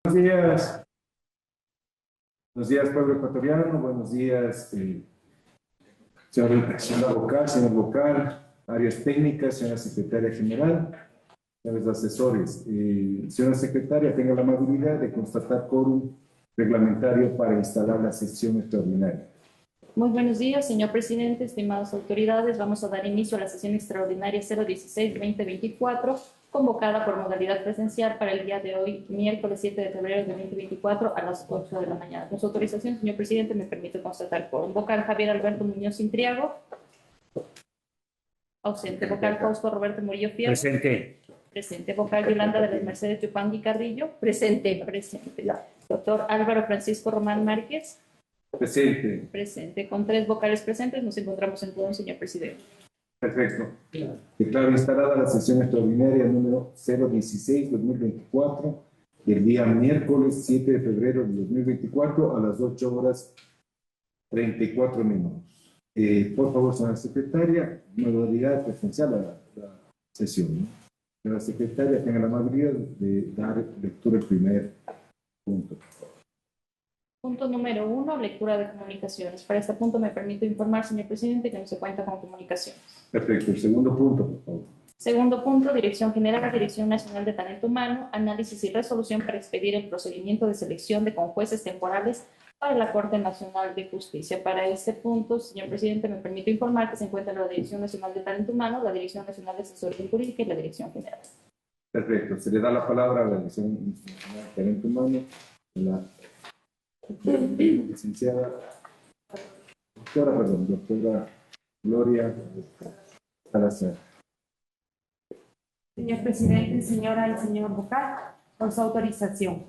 Buenos días. Buenos días, pueblo ecuatoriano. Buenos días, señora vocal, señor vocal, áreas técnicas, señora secretaria general, señores asesores. Señora secretaria, tenga la amabilidad de constatar quórum reglamentario para instalar la sesión extraordinaria. Muy buenos días, señor presidente, estimadas autoridades. Vamos a dar inicio a la sesión extraordinaria 016-2024, convocada por modalidad presencial para el día de hoy, miércoles 7 de febrero de 2024, a las 8 de la mañana. Con su autorización, señor presidente, me permito constatar por vocal Javier Alberto Muñoz Intriago. Ausente. Vocal Fausto Roberto Murillo Fierro. Presente. Presente. Vocal Yolanda de las Mercedes Yupangui Carrillo. Presente. Presente. Doctor Álvaro Francisco Román Márquez. Presente. Presente. Con 3 vocales presentes nos encontramos en todo, señor presidente. Perfecto. Declaro instalada la sesión extraordinaria número 016-2024 del día miércoles 7 de febrero de 2024 a las 8 horas 34 minutos. Por favor, señora secretaria, modalidad presencial a la sesión, ¿no? Señora secretaria, tenga la amabilidad de dar lectura al primer punto. Punto número 1, lectura de comunicaciones. Para este punto me permito informar, señor presidente, que no se cuenta con comunicaciones. Perfecto. El segundo punto, por favor. Segundo punto, Dirección General, Dirección Nacional de Talento Humano, análisis y resolución para expedir el procedimiento de selección de conjueces temporales para la Corte Nacional de Justicia. Para este punto, señor presidente, me permito informar que se encuentra la Dirección Nacional de Talento Humano, la Dirección Nacional de Asesoría Jurídica y la Dirección General. Perfecto. Se le da la palabra a la Dirección Nacional de Talento Humano, la licenciada, doctora Gloria Salazar. Señor presidente, señora y señor vocal, con su autorización.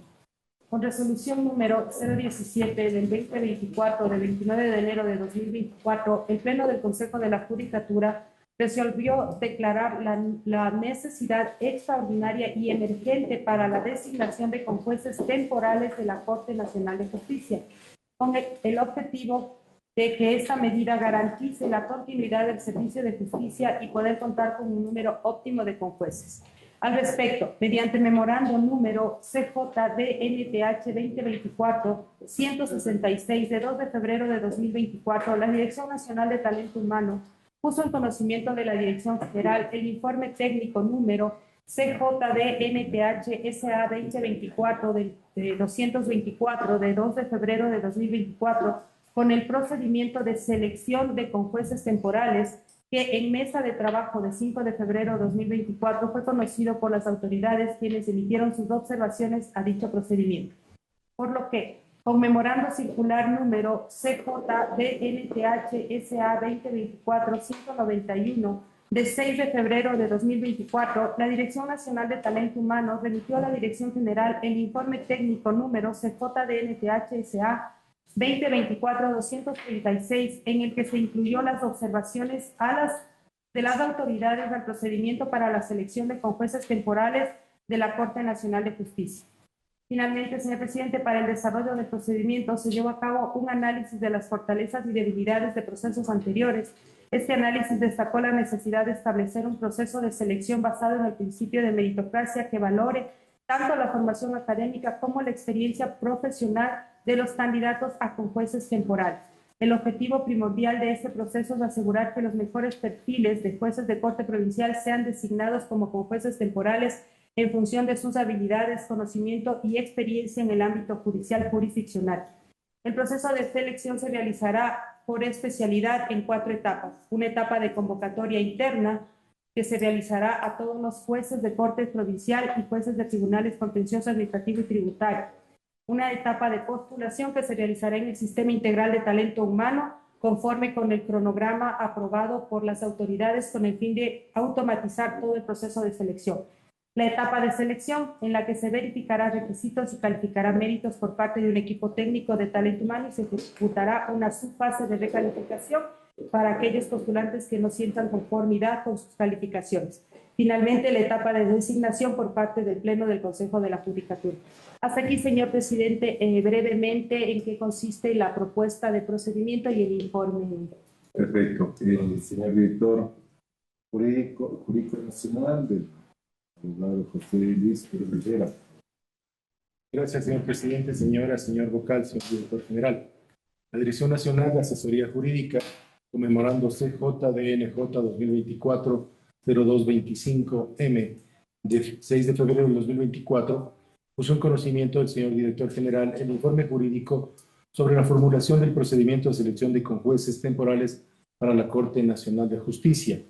Con resolución número 017 del 2024 del 29 de enero de 2024, el Pleno del Consejo de la Judicatura resolvió declarar la necesidad extraordinaria y emergente para la designación de conjueces temporales de la Corte Nacional de Justicia, con el objetivo de que esta medida garantice la continuidad del servicio de justicia y poder contar con un número óptimo de conjueces. Al respecto, mediante memorando número CJDNTH 2024-166 de 2 de febrero de 2024, la Dirección Nacional de Talento Humano puso en conocimiento de la Dirección General el informe técnico número CJDNTH SA 2024 de 224 de 2 de febrero de 2024 con el procedimiento de selección de conjueces temporales que en mesa de trabajo de 5 de febrero de 2024 fue conocido por las autoridades quienes emitieron sus observaciones a dicho procedimiento. Por lo que, conmemorando circular número CJDNTH SA 2024-191 de 6 de febrero de 2024, la Dirección Nacional de Talento Humano remitió a la Dirección General el informe técnico número CJDNTH SA 2024-236, en el que se incluyó las observaciones de las autoridades al procedimiento para la selección de conjueces temporales de la Corte Nacional de Justicia. Finalmente, señor presidente, para el desarrollo del procedimiento se llevó a cabo un análisis de las fortalezas y debilidades de procesos anteriores. Este análisis destacó la necesidad de establecer un proceso de selección basado en el principio de meritocracia que valore tanto la formación académica como la experiencia profesional de los candidatos a conjueces temporales. El objetivo primordial de este proceso es asegurar que los mejores perfiles de jueces de corte provincial sean designados como conjueces temporales en función de sus habilidades, conocimiento y experiencia en el ámbito judicial jurisdiccional. El proceso de selección se realizará por especialidad en 4 etapas. Una etapa de convocatoria interna, que se realizará a todos los jueces de corte provincial y jueces de tribunales contencioso, administrativo y tributario. Una etapa de postulación que se realizará en el Sistema Integral de Talento Humano, conforme con el cronograma aprobado por las autoridades con el fin de automatizar todo el proceso de selección. La etapa de selección, en la que se verificará requisitos y calificará méritos por parte de un equipo técnico de talento humano y se ejecutará una subfase de recalificación para aquellos postulantes que no sientan conformidad con sus calificaciones. Finalmente, la etapa de designación por parte del Pleno del Consejo de la Judicatura. Hasta aquí, señor presidente, brevemente en qué consiste la propuesta de procedimiento y el informe. Perfecto. Señor director jurídico nacional del abogado José Luis Rivera. Gracias, señor presidente, señor vocal, señor director general. La Dirección Nacional de Asesoría Jurídica, conmemorando CJDNJ 2024-0225M de 6 de febrero de 2024, puso en conocimiento del señor director general el informe jurídico sobre la formulación del procedimiento de selección de conjueces temporales para la Corte Nacional de Justicia.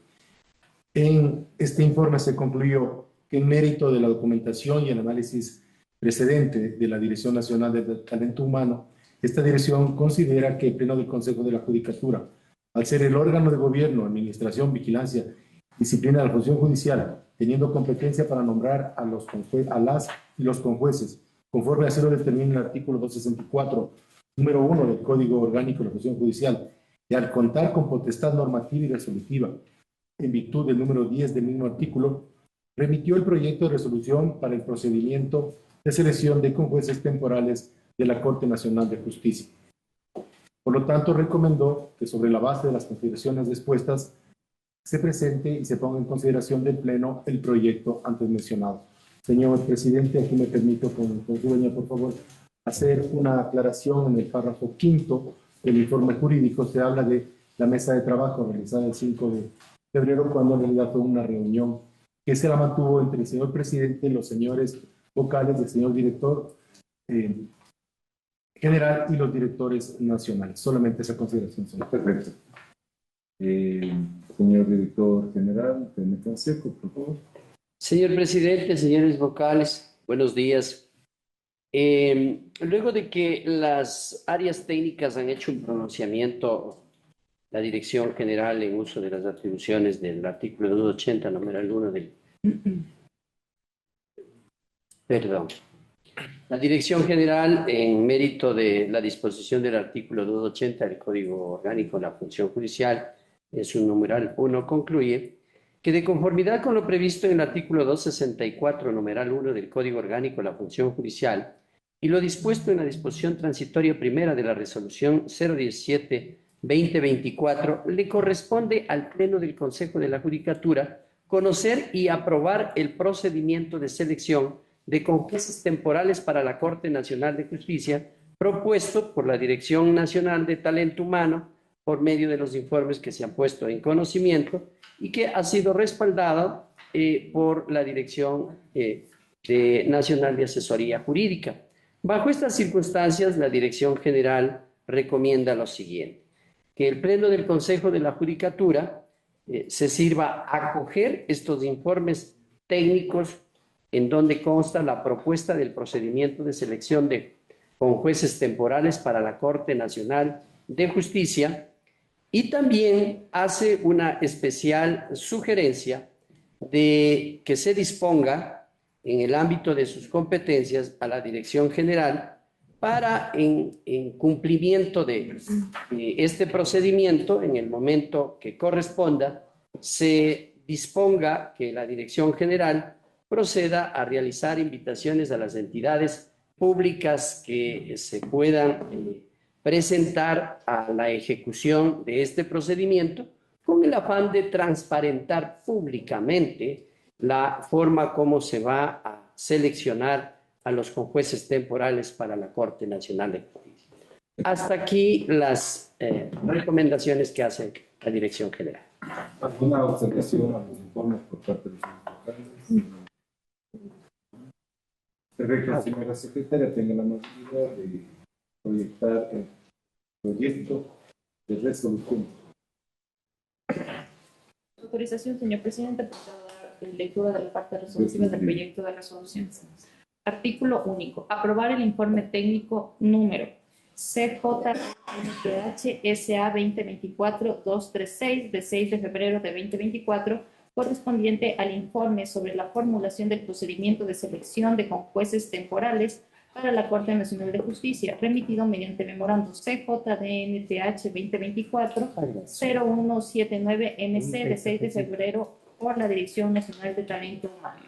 En este informe se concluyó que en mérito de la documentación y el análisis precedente de la Dirección Nacional de Talento Humano, esta dirección considera que el Pleno del Consejo de la Judicatura, al ser el órgano de gobierno, administración, vigilancia, disciplina de la función judicial, teniendo competencia para nombrar a las y los conjueces, conforme así lo determina el artículo 264, número 1 del Código Orgánico de la Función Judicial, y al contar con potestad normativa y resolutiva, en virtud del número 10 del mismo artículo, remitió el proyecto de resolución para el procedimiento de selección de conjueces temporales de la Corte Nacional de Justicia. Por lo tanto, recomendó que sobre la base de las consideraciones expuestas se presente y se ponga en consideración del Pleno el proyecto antes mencionado. Señor presidente, aquí me permito con su venia, por favor, hacer una aclaración en el párrafo 5º del informe jurídico. Se habla de la mesa de trabajo realizada el 5 de febrero, cuando en realidad fue una reunión que se la mantuvo entre el señor presidente, los señores vocales, el señor director general y los directores nacionales. Solamente esa consideración, señor. Perfecto. Señor director general, René Canseco, por favor. Señor presidente, señores vocales, buenos días. Luego de que las áreas técnicas han hecho un pronunciamiento, la Dirección General en uso de las atribuciones del artículo 280, numeral 1 del... Perdón. La Dirección General, en mérito de la disposición del artículo 280 del Código Orgánico de la Función Judicial, en su numeral 1, concluye que de conformidad con lo previsto en el artículo 264, numeral 1 del Código Orgánico de la Función Judicial y lo dispuesto en la disposición transitoria primera de la resolución 017-2024, le corresponde al Pleno del Consejo de la Judicatura conocer y aprobar el procedimiento de selección de conjueces temporales para la Corte Nacional de Justicia propuesto por la Dirección Nacional de Talento Humano por medio de los informes que se han puesto en conocimiento y que ha sido respaldado por la Dirección Nacional de Asesoría Jurídica. Bajo estas circunstancias, la Dirección General recomienda lo siguiente: que el Pleno del Consejo de la Judicatura se sirva a acoger estos informes técnicos en donde consta la propuesta del procedimiento de selección de conjueces temporales para la Corte Nacional de Justicia, y también hace una especial sugerencia de que se disponga en el ámbito de sus competencias a la Dirección General para, en cumplimiento de este procedimiento, en el momento que corresponda, se disponga que la Dirección General proceda a realizar invitaciones a las entidades públicas que se puedan presentar a la ejecución de este procedimiento, con el afán de transparentar públicamente la forma como se va a seleccionar a los conjueces temporales para la Corte Nacional de Justicia. Hasta aquí las recomendaciones que hace la Dirección General. ¿Alguna observación a los informes por parte de los vocales? Perfecto, señora secretaria, tenga la amabilidad de proyectar el proyecto de resolución. Autorización, señor presidente, para dar lectura de la parte resolutiva del proyecto de resolución. Artículo único. Aprobar el informe técnico número CJNTH SA 2024-236 de 6 de febrero de 2024, correspondiente al informe sobre la formulación del procedimiento de selección de conjueces temporales para la Corte Nacional de Justicia, remitido mediante memorando CJDNTH 2024-0179-MC de 6 de febrero por la Dirección Nacional de Talento Humano.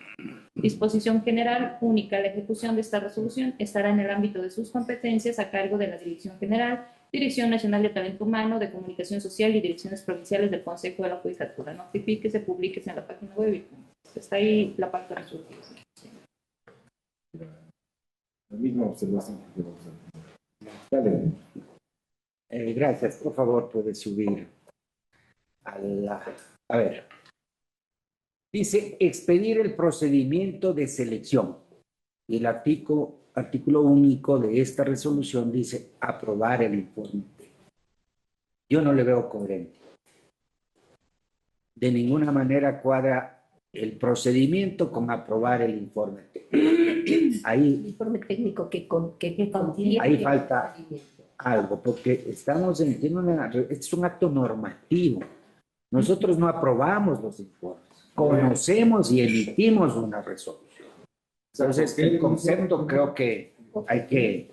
Disposición general única. La ejecución de esta resolución estará en el ámbito de sus competencias a cargo de la Dirección General, Dirección Nacional de Talento Humano, de Comunicación Social y direcciones provinciales del Consejo de la Judicatura. Notifíquese, publiquese en la página web. Está ahí la parte resolutiva. La misma observación que vamos a hacer. Dale. Gracias, por favor, puede subir a la... A ver. Dice, expedir el procedimiento de selección. Y el artículo único de esta resolución dice, aprobar el informe. Yo no le veo coherente. De ninguna manera cuadra el procedimiento con aprobar el informe. Ahí, El informe técnico que contiene. ahí falta algo, porque estamos en este es un acto normativo. Nosotros no aprobamos los informes, conocemos y emitimos una resolución. Entonces, el concepto creo que hay que...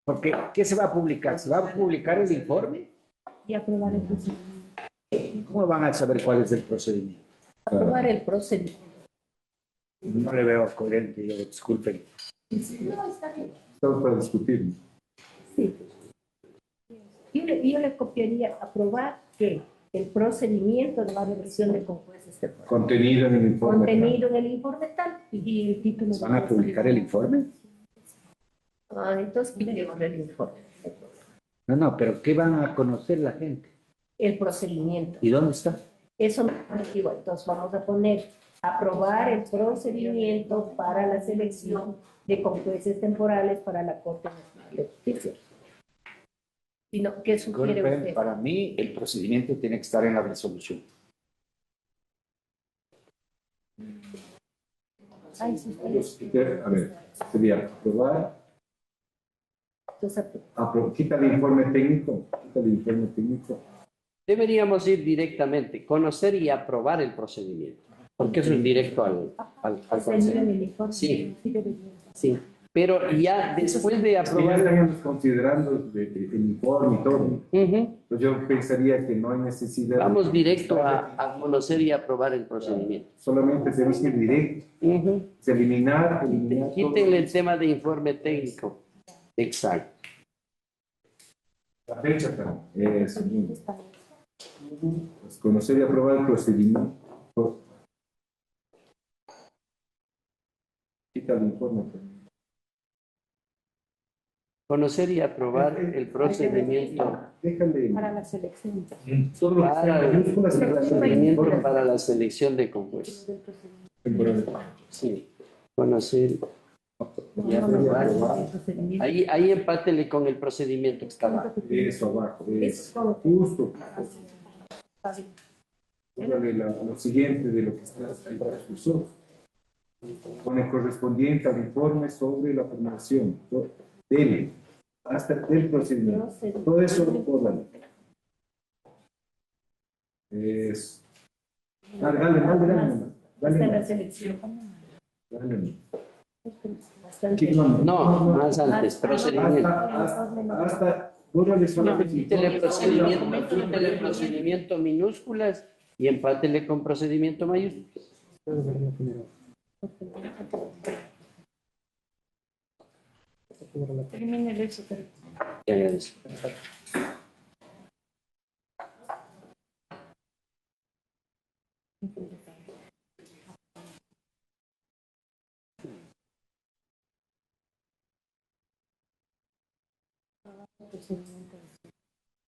Porque, ¿qué se va a publicar? ¿Se va a publicar el informe? Y aprobar el procedimiento. ¿Cómo van a saber cuál es el procedimiento? Aprobar el procedimiento. No le veo coherente, yo disculpen. No, está bien. Estamos para discutir. Sí. Yo le copiaría aprobar que el procedimiento de la revisión de jueces temporales. Contenido en el informe. Contenido en el informe tal y el título. ¿Van a publicar el informe? Entonces pidemos el informe. No, pero ¿qué van a conocer la gente? El procedimiento. ¿Y dónde está? Eso no es igual. Entonces vamos a poner aprobar el procedimiento para la selección de jueces temporales para la Corte Nacional de Justicia. Sino, ¿qué sugiere Disculpen, usted? para mí el procedimiento tiene que estar en la resolución. Ay, sí, A ver, sería aprobar. entonces, Quita el informe técnico. Quita el informe técnico. Deberíamos ir directamente, conocer y aprobar el procedimiento, porque eso es directo al hacer en consejo. el informe. Sí. Debería. Sí, pero ya después de Ya aprobar... estamos considerando el informe y todo. Ujú. Pues yo pensaría que no hay necesidad. Vamos directo a conocer y aprobar el procedimiento. Solamente tenemos que ir directo. Ujú. Es eliminar Quítenle el tema de informe técnico. Exacto. la fecha. Eso mismo. Pues conocer y aprobar el procedimiento. Quita el informe. Conocer y aprobar el procedimiento Déjale. Para la selección. Todo lo que sea para en mayúsculas, el déjale en el procedimiento informe. para la selección de concursos. Sí, conocer y aprobar. Ahí empátele con el procedimiento que está abajo. Eso abajo. Eso. Justo. Póngale lo siguiente de lo que está en la discusión. Pone correspondiente al informe sobre la formación del, hasta el procedimiento. Todo eso, póngale. Es. Dale. Hasta la selección. Dale. Bastante. No, más antes, procedimiento. Hasta, bórrale No, solamente. quítele procedimiento minúsculas y empátele con procedimiento mayúsculas. Termine el hecho. Te agradezco.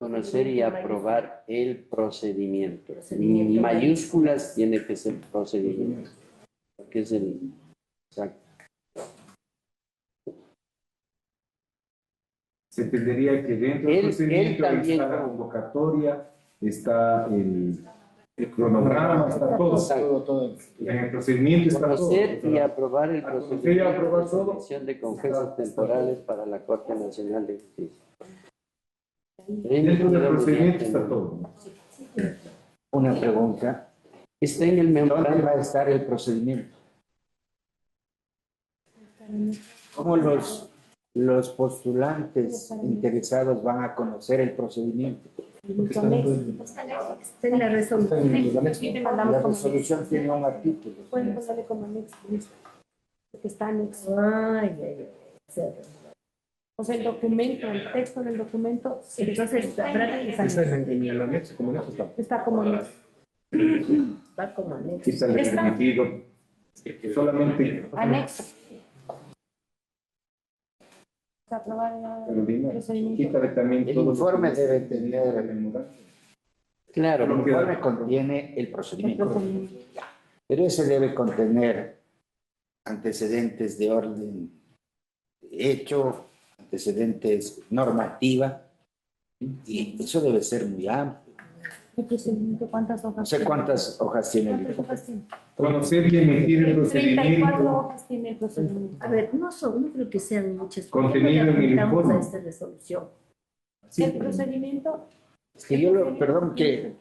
Conocer y aprobar el procedimiento. Mayúsculas tiene que ser procedimiento. Porque es el... Exacto. Se entendería que dentro del Él procedimiento también- está la convocatoria, está el cronograma, está todo. Exacto. En el procedimiento está todo. Conocer y aprobar el Al conocer y procedimiento aprobar de todo. selección de confesas temporales para la Corte Nacional de Justicia. Dentro del procedimiento está todo. Una pregunta. Está en el ¿Dónde memorando. va a estar el procedimiento? ¿Cómo los postulantes interesados van a conocer el procedimiento? Está en la resolución. La resolución tiene un artículo. Pueden pasarle como anexo, porque está anexo. Ay. O sea, el documento, el texto del documento, Entonces, habrá que En el anexo, como anexo está. está como anexo. va como anexo. Quita el permitido. Solamente Anexo. Se aprobara el Carolina, procedimiento. quítale también El todo lo informe que- debe tener- el memorándum. Claro, el No queda- informe contiene el El procedimiento, procedimiento. pero ese debe contener antecedentes de orden de hecho, antecedentes normativa, y eso debe ser muy amplio. El procedimiento, ¿cuántas hojas? No sé cuántas hojas tiene el ¿Cuántas hojas tiene? Conocer y emitir el 34 procedimiento. hojas tiene el procedimiento. A ver, no creo que sean muchas. Contenido en el Apuntamos informe. a esta resolución. El procedimiento. Es que perdón, que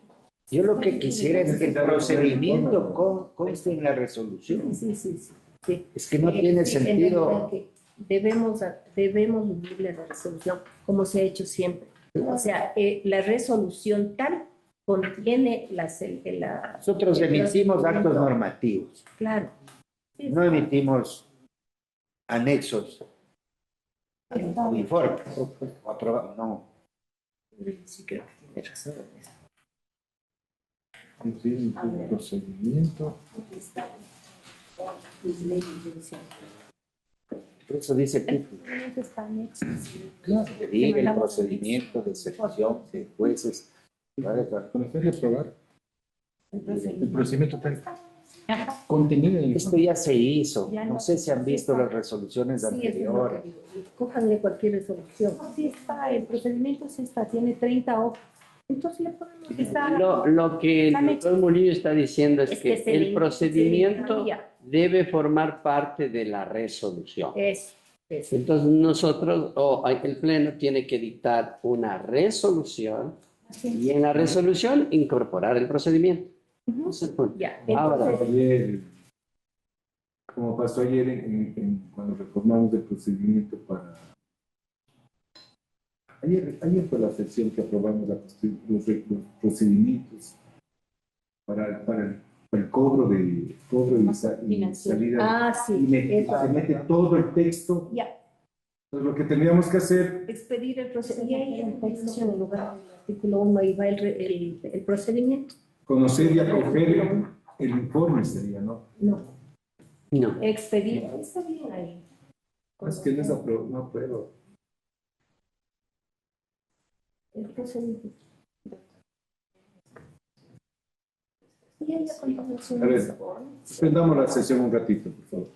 yo lo que quisiera es que el procedimiento conste en la resolución. Sí. Es que no tiene Sí, en sentido. realidad que debemos unirle la resolución, como se ha hecho siempre. O sea, la resolución tal contiene la Nosotros emitimos actos normativos, Claro. Sí, no emitimos anexos o informes. No. sí creo que tiene razón. El procedimiento. Por eso dice que El procedimiento está anexo. pedir el procedimiento de selección de jueces. Conocer y aprobar el procedimiento contenido en el Esto ya se hizo. Ya No no. sé si han visto las resoluciones Sí, eso es lo anteriores. que digo. Cójanle cualquier resolución. Sí está, el procedimiento sí está, tiene 30 hojas. Entonces le podemos quitar. Lo que el doctor Murillo está diciendo es Es que que el procedimiento se le debe formar parte de la resolución. Eso. Entonces nosotros, o el Pleno tiene que dictar una resolución y en la resolución incorporar el procedimiento. Ese es el punto. Ya, Ahora, entonces, Ayer, como pasó ayer cuando reformamos el procedimiento para... Ayer fue la sesión que aprobamos los procedimientos para el cobro y salida. sí, Y eso. se mete todo el texto. Ya, Entonces, lo que tendríamos que hacer, expedir el procedimiento. Y ahí en el lugar del artículo 1 ahí va el procedimiento. conocer y acoger el informe sería, ¿no? No, no. expedir. Está bien ahí. Es que no puedo. El procedimiento. Y ahí a continuación. A ver, suspendamos la sesión un ratito, por favor.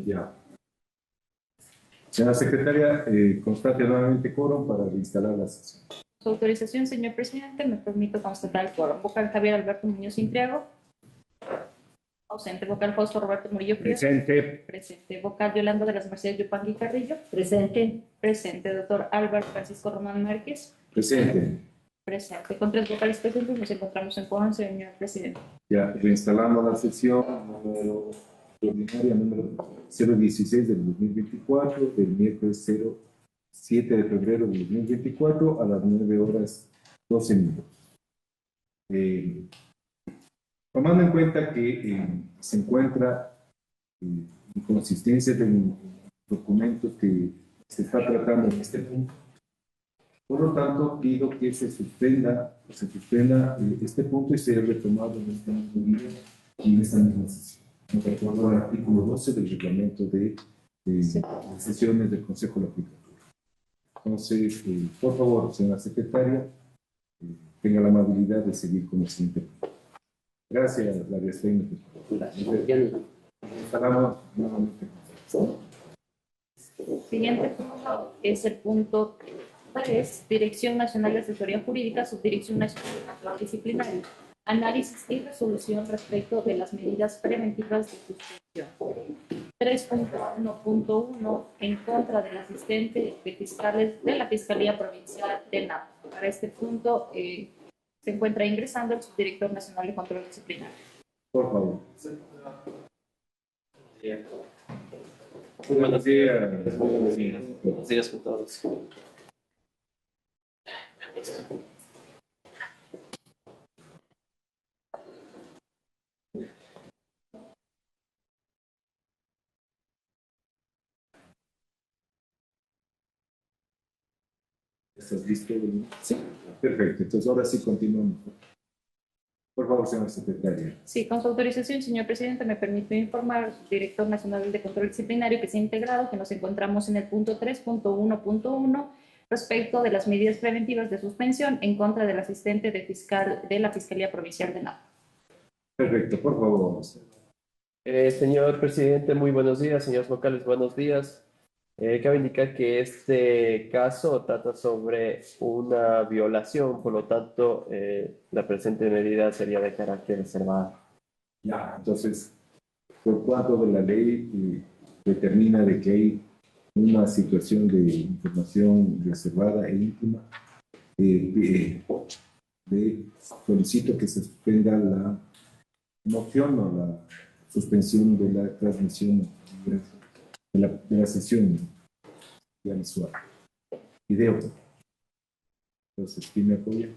Ya. Señora secretaria, constate nuevamente quórum para instalar la sesión. Su autorización, señor presidente, me permito constatar el quórum. Vocal Javier Alberto Muñoz Intriago. Ausente. Vocal Fausto Roberto Murillo Frías. Presente. Presente. Vocal Yolanda de las Mercedes Yupanqui Carrillo. Presente. Presente. Doctor Álvaro Francisco Román Márquez. Presente. Presente. Con 3 vocales presentes nos encontramos en quórum, señor presidente. Ya, reinstalamos la sesión ordinaria número 016 del 2024, del miércoles 07 de febrero del 2024 a las 9:12. Tomando en cuenta que se encuentra inconsistencia del documento que se está tratando en este punto, por lo tanto pido que se suspenda este punto y sea retomado en este mismo día y en esta misma sesión. De acuerdo al artículo 12 del reglamento de sesiones del Consejo de la Judicatura. Entonces, por favor, señora secretaria, tenga la amabilidad de seguir con el siguiente punto. Gracias, la técnica. Instalamos nuevamente. El siguiente punto es el punto 3, Dirección Nacional de Asesoría Jurídica, Subdirección Nacional de Control Disciplinario. Análisis y resolución respecto de las medidas preventivas de suspensión. 3.1.1 en contra del asistente de fiscales de la Fiscalía Provincial de Napo. Para este punto se encuentra ingresando el subdirector nacional de control disciplinario. Por favor. Buenos días. Buenos días con todos. ¿Estás listo? Sí. Perfecto. Entonces, ahora sí continuamos. Por favor, señor secretario. Sí, con su autorización, señor presidente, me permito informar, director nacional de control disciplinario, que se ha integrado, que nos encontramos en el punto 3.1.1 respecto de las medidas preventivas de suspensión en contra del asistente de la Fiscalía Provincial de Napa. Perfecto, por favor. Señor presidente, muy buenos días. Señores vocales, buenos días. Cabe indicar que este caso trata sobre una violación, por lo tanto, la presente medida sería de carácter reservado. Ya, entonces, por cuanto de la ley determina de que hay una situación de información reservada e íntima, solicito que se suspenda la moción o la suspensión de la transmisión de la sesión ya visual. Video. Entonces, ¿quién me apoya?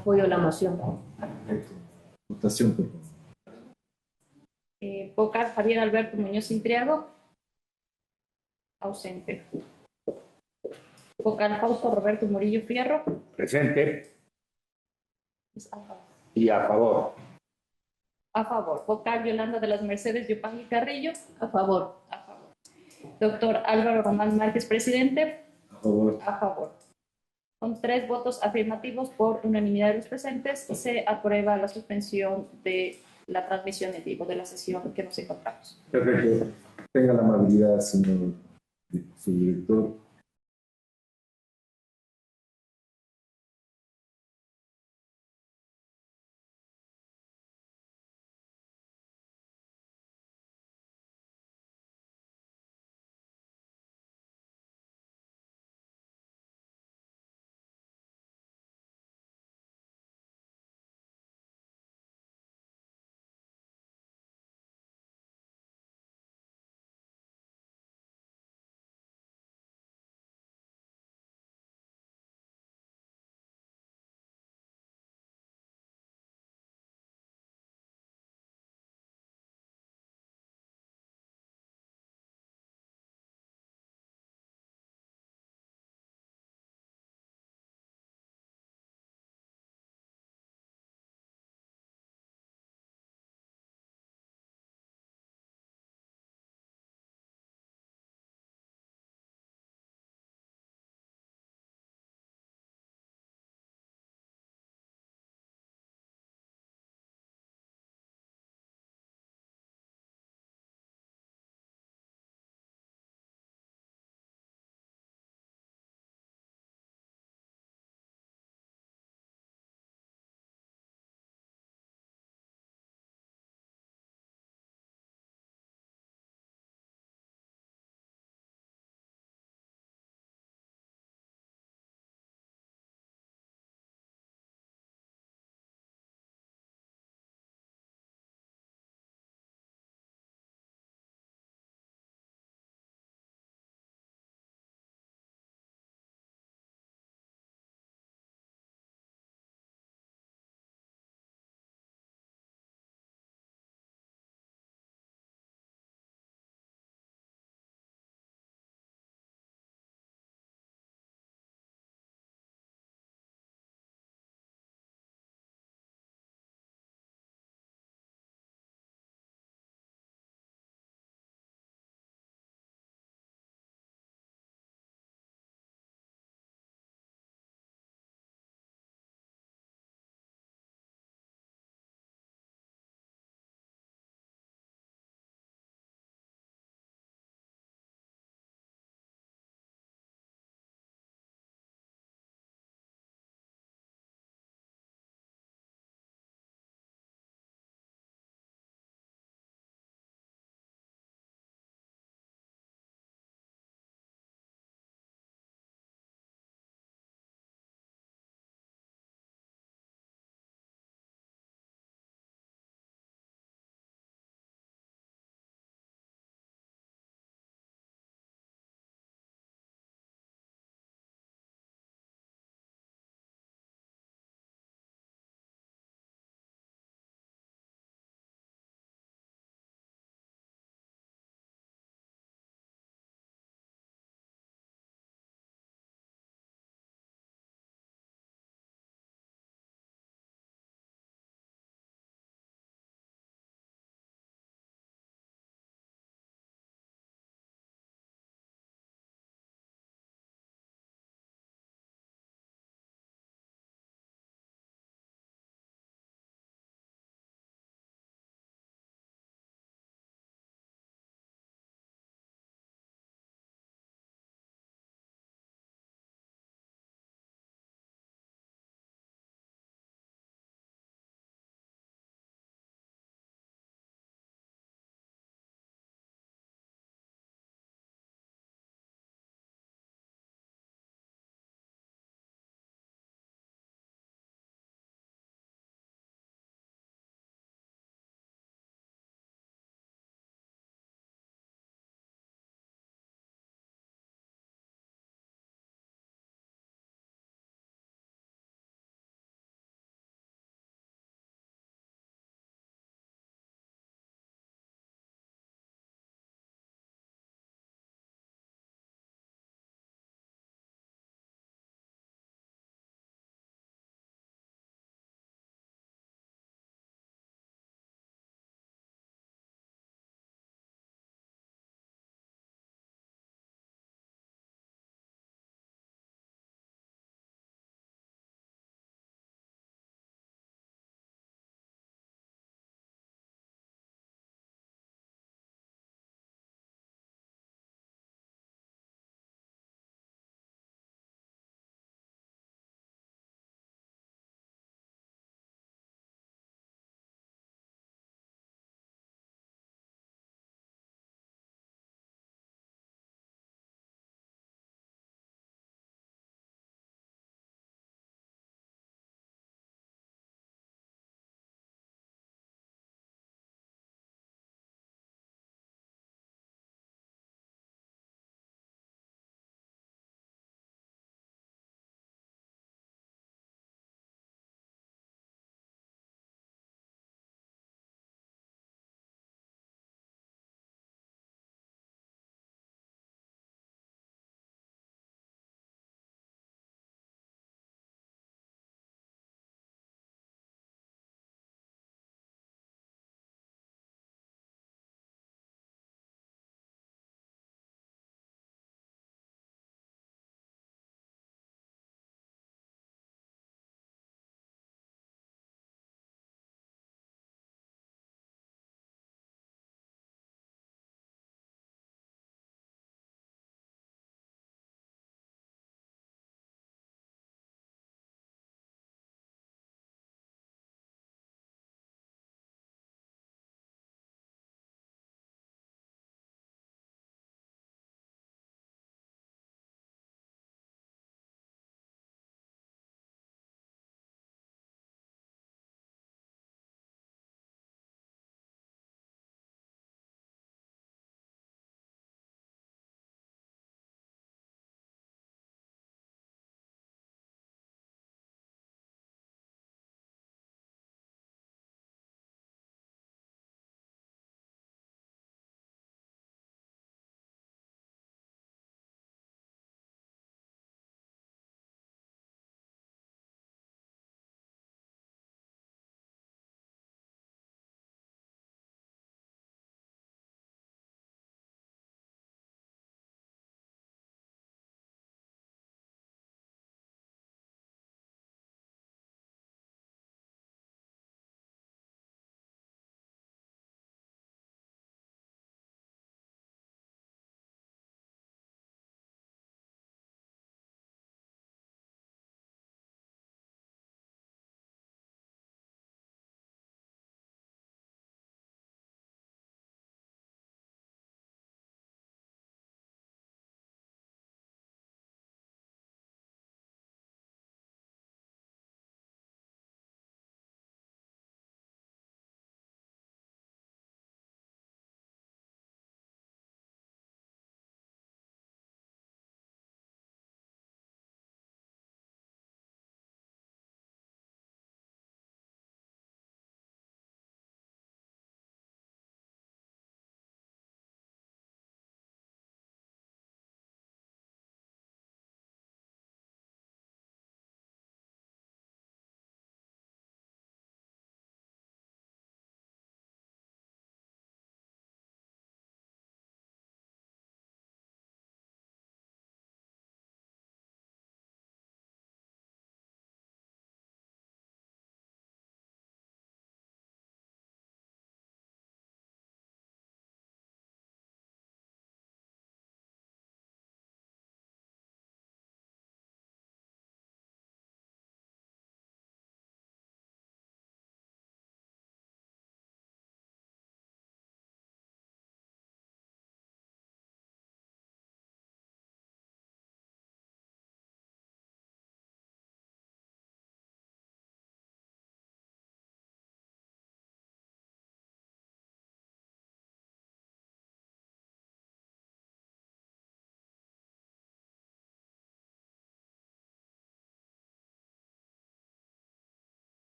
Apoyo la moción. Perfecto. Votación, por favor. Vocal Javier Alberto Muñoz Intriago. Ausente. Vocal Fausto Roberto Murillo Fierro. Presente Es a favor. y a favor. A favor. Vocal Yolanda de las Mercedes Yupanqui Carrillo. A favor. A favor. Doctor Álvaro Román Márquez, presidente. A favor. A favor. Con 3 votos afirmativos por unanimidad de los presentes, se aprueba la suspensión de la transmisión en vivo de la sesión que nos encontramos. Perfecto. Tenga la amabilidad, señor subdirector,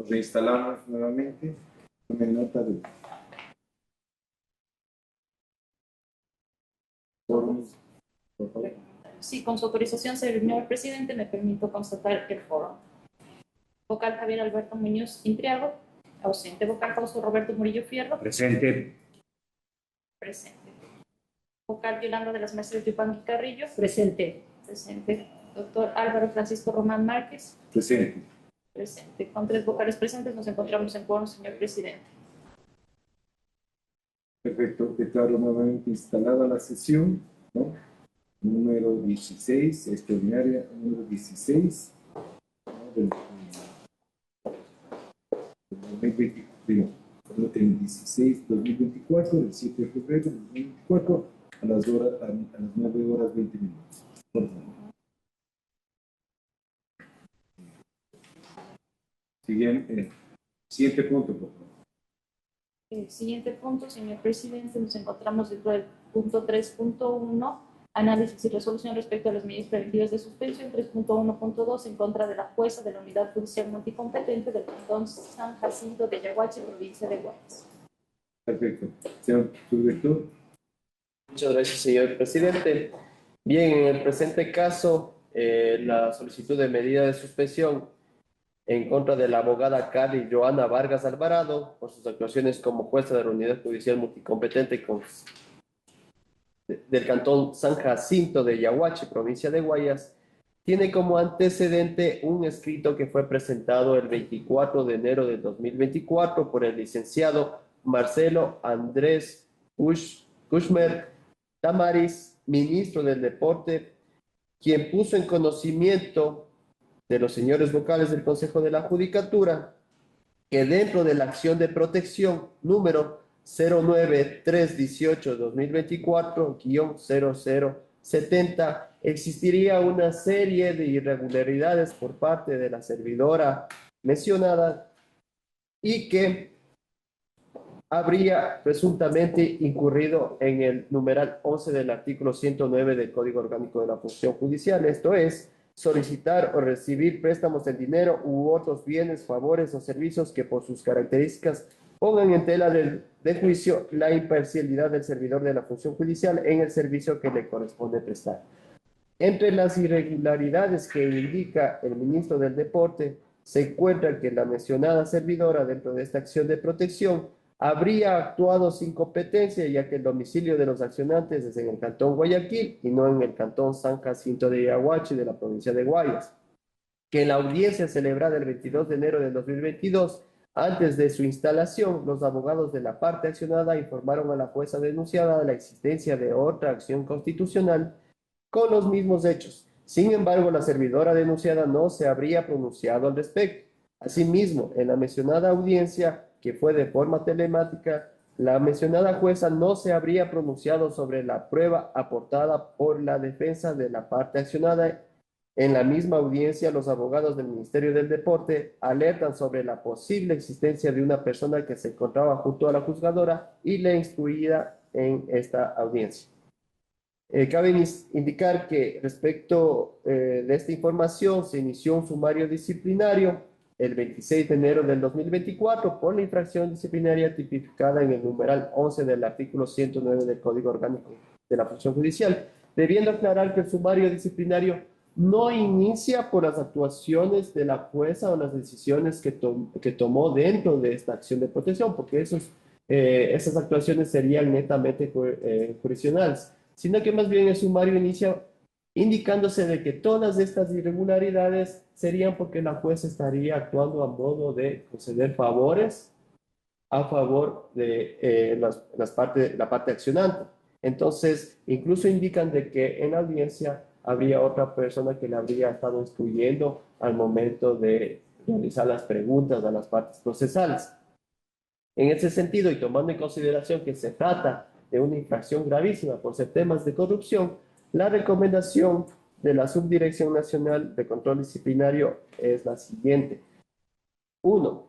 Nos reinstalamos nuevamente. Tomen nota de quórums, por favor. Sí, con su autorización, señor presidente, me permito constatar el foro. Vocal Javier Alberto Muñoz Intriago, ausente. Vocal Fausto Roberto Murillo Fierro, Presente. presente. Vocal Yolanda de las Mercedes Yupanqui Carrillo, Presente. presente. Doctor Álvaro Francisco Román Márquez, Presente. presente. Con 3 vocales presentes nos encontramos en quórum, señor presidente. Perfecto. Declaro nuevamente instalada la sesión, ¿no? Número 16, extraordinaria número 16, ¿no? del 2024, el 16-2024, del 7 de febrero del 2024, a las 9 horas 20 minutos. Por favor. Siguiente punto, por favor. Siguiente punto, señor presidente, nos encontramos dentro del punto 3.1, análisis y resolución respecto a las medidas preventivas de suspensión. 3.1.2, en contra de la jueza de la Unidad Judicial Multicompetente del Cantón San Jacinto de Yaguachi, provincia de Guayas. Perfecto. Señor subdirector. Muchas gracias, señor presidente. Bien, en el presente caso, la solicitud de medida de suspensión en contra de la abogada Carly Joana Vargas Alvarado por sus actuaciones como jueza de la Unidad Judicial Multicompetente del Cantón San Jacinto de Yaguachi, provincia de Guayas, tiene como antecedente un escrito que fue presentado el 24 de enero de 2024 por el licenciado Marcelo Andrés Kushmer Tamaris, ministro del Deporte, quien puso en conocimiento de los señores vocales del Consejo de la Judicatura que dentro de la acción de protección número 09318-2024-0070 existiría una serie de irregularidades por parte de la servidora mencionada y que habría presuntamente incurrido en el numeral 11 del artículo 109 del Código Orgánico de la Función Judicial, esto es, solicitar o recibir préstamos en dinero u otros bienes, favores o servicios que por sus características pongan en tela de juicio la imparcialidad del servidor de la función judicial en el servicio que le corresponde prestar. Entre las irregularidades que indica el ministro del Deporte se encuentra que la mencionada servidora dentro de esta acción de protección habría actuado sin competencia, ya que el domicilio de los accionantes es en el Cantón Guayaquil y no en el Cantón San Jacinto de Yaguachi de la provincia de Guayas. Que en la audiencia celebrada el 22 de enero de 2022, antes de su instalación, los abogados de la parte accionada informaron a la jueza denunciada de la existencia de otra acción constitucional con los mismos hechos. Sin embargo, la servidora denunciada no se habría pronunciado al respecto. Asimismo, en la mencionada audiencia, que fue de forma telemática, la mencionada jueza no se habría pronunciado sobre la prueba aportada por la defensa de la parte accionada. En la misma audiencia, los abogados del Ministerio del Deporte alertan sobre la posible existencia de una persona que se encontraba junto a la juzgadora y la instruida en esta audiencia. Cabe indicar que respecto de esta información se inició un sumario disciplinario el 26 de enero del 2024 por la infracción disciplinaria tipificada en el numeral 11 del artículo 109 del Código Orgánico de la Función Judicial, debiendo aclarar que el sumario disciplinario no inicia por las actuaciones de la jueza o las decisiones que tomó dentro de esta acción de protección, porque esas actuaciones serían netamente jurisdiccionales, sino que más bien el sumario inicia indicándose de que todas estas irregularidades serían porque la jueza estaría actuando a modo de conceder favores a favor de la parte accionante. Entonces, incluso indican de que en la audiencia habría otra persona que le habría estado instruyendo al momento de realizar las preguntas a las partes procesales. En ese sentido, y tomando en consideración que se trata de una infracción gravísima por ser temas de corrupción, la recomendación de la Subdirección Nacional de Control Disciplinario es la siguiente. 1.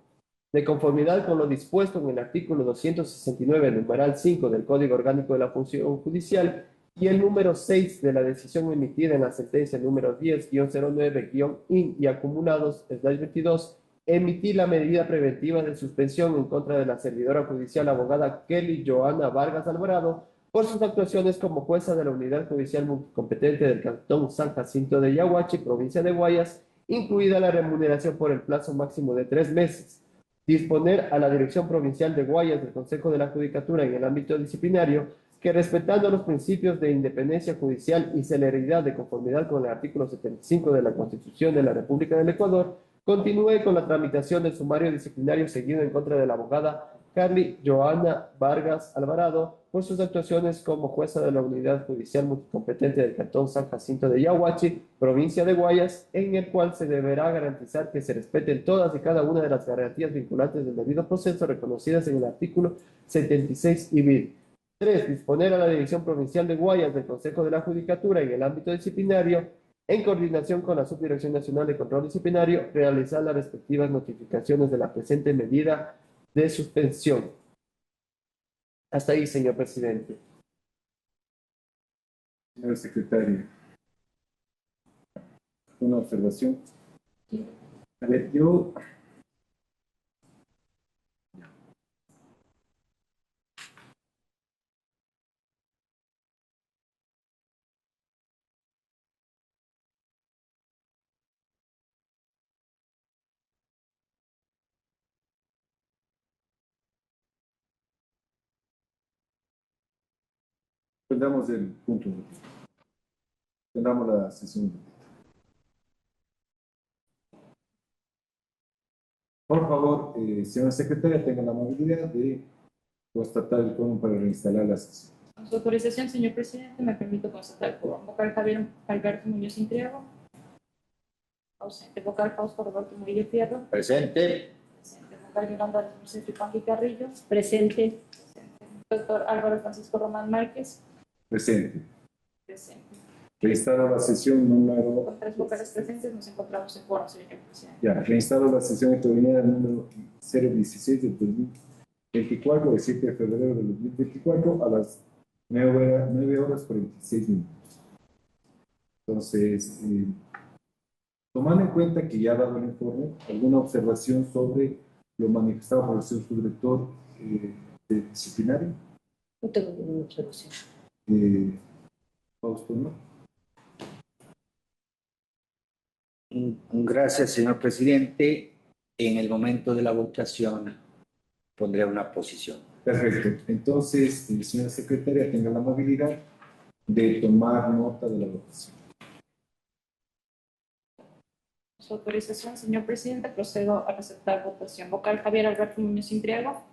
De conformidad con lo dispuesto en el artículo 269, numeral 5 del Código Orgánico de la Función Judicial y el número 6 de la decisión emitida en la sentencia número 10-09-IN y acumulados, /22, emitir la medida preventiva de suspensión en contra de la servidora judicial abogada Kelly Joana Vargas Alvarado por sus actuaciones como jueza de la unidad judicial competente del Cantón San Jacinto de Yaguachi, provincia de Guayas, incluida la remuneración por el plazo máximo de 3 meses. Disponer a la Dirección Provincial de Guayas del Consejo de la Judicatura en el ámbito disciplinario que, respetando los principios de independencia judicial y celeridad de conformidad con el artículo 75 de la Constitución de la República del Ecuador, continúe con la tramitación del sumario disciplinario seguido en contra de la abogada Carly Joana Vargas Alvarado por sus actuaciones como jueza de la unidad judicial multicompetente del Cantón San Jacinto de Yaguachi, provincia de Guayas, en el cual se deberá garantizar que se respeten todas y cada una de las garantías vinculantes del debido proceso reconocidas en el artículo 76 y bis. 3. Disponer a la Dirección Provincial de Guayas del Consejo de la Judicatura en el ámbito disciplinario, en coordinación con la Subdirección Nacional de Control Disciplinario, realizar las respectivas notificaciones de la presente medida de suspensión. Hasta ahí, señor presidente. Señor secretario, una observación. A ver, yo tendremos el punto. Tendremos la sesión. Por favor, señora secretaria, tenga la amabilidad de constatar el quórum para reinstalar la sesión. Con su autorización, señor presidente, me permito constatar el quórum. Vocal Javier Alberto Muñoz Intriago. Ausente. Vocal Fausto Roberto Murillo Fierro. Presente. Presente. Vocal Yolanda de Mercedes Yupanqui Carrillo. Presente. Doctor Álvaro Francisco Román Márquez. Presente. Presente. Reinstalo la sesión número. Con 3 vocales presentes nos encontramos en quórum, señor presidente. Ya, reinstalo la sesión extraordinaria número 016 del 2024, del 7 de febrero del 2024, a las 9 horas 46 minutos. Entonces, tomando en cuenta que ya ha dado el informe, ¿alguna observación sobre lo manifestado por el señor subdirector de disciplinario? No tengo ninguna observación. Fausto, ¿no? Gracias, señor presidente. En el momento de la votación pondré una posición. Perfecto. Entonces, señora secretaria, tenga la amabilidad de tomar nota de la votación. Con su autorización, señor presidente, procedo a aceptar votación. Vocal Javier Alberto Muñoz Intriago.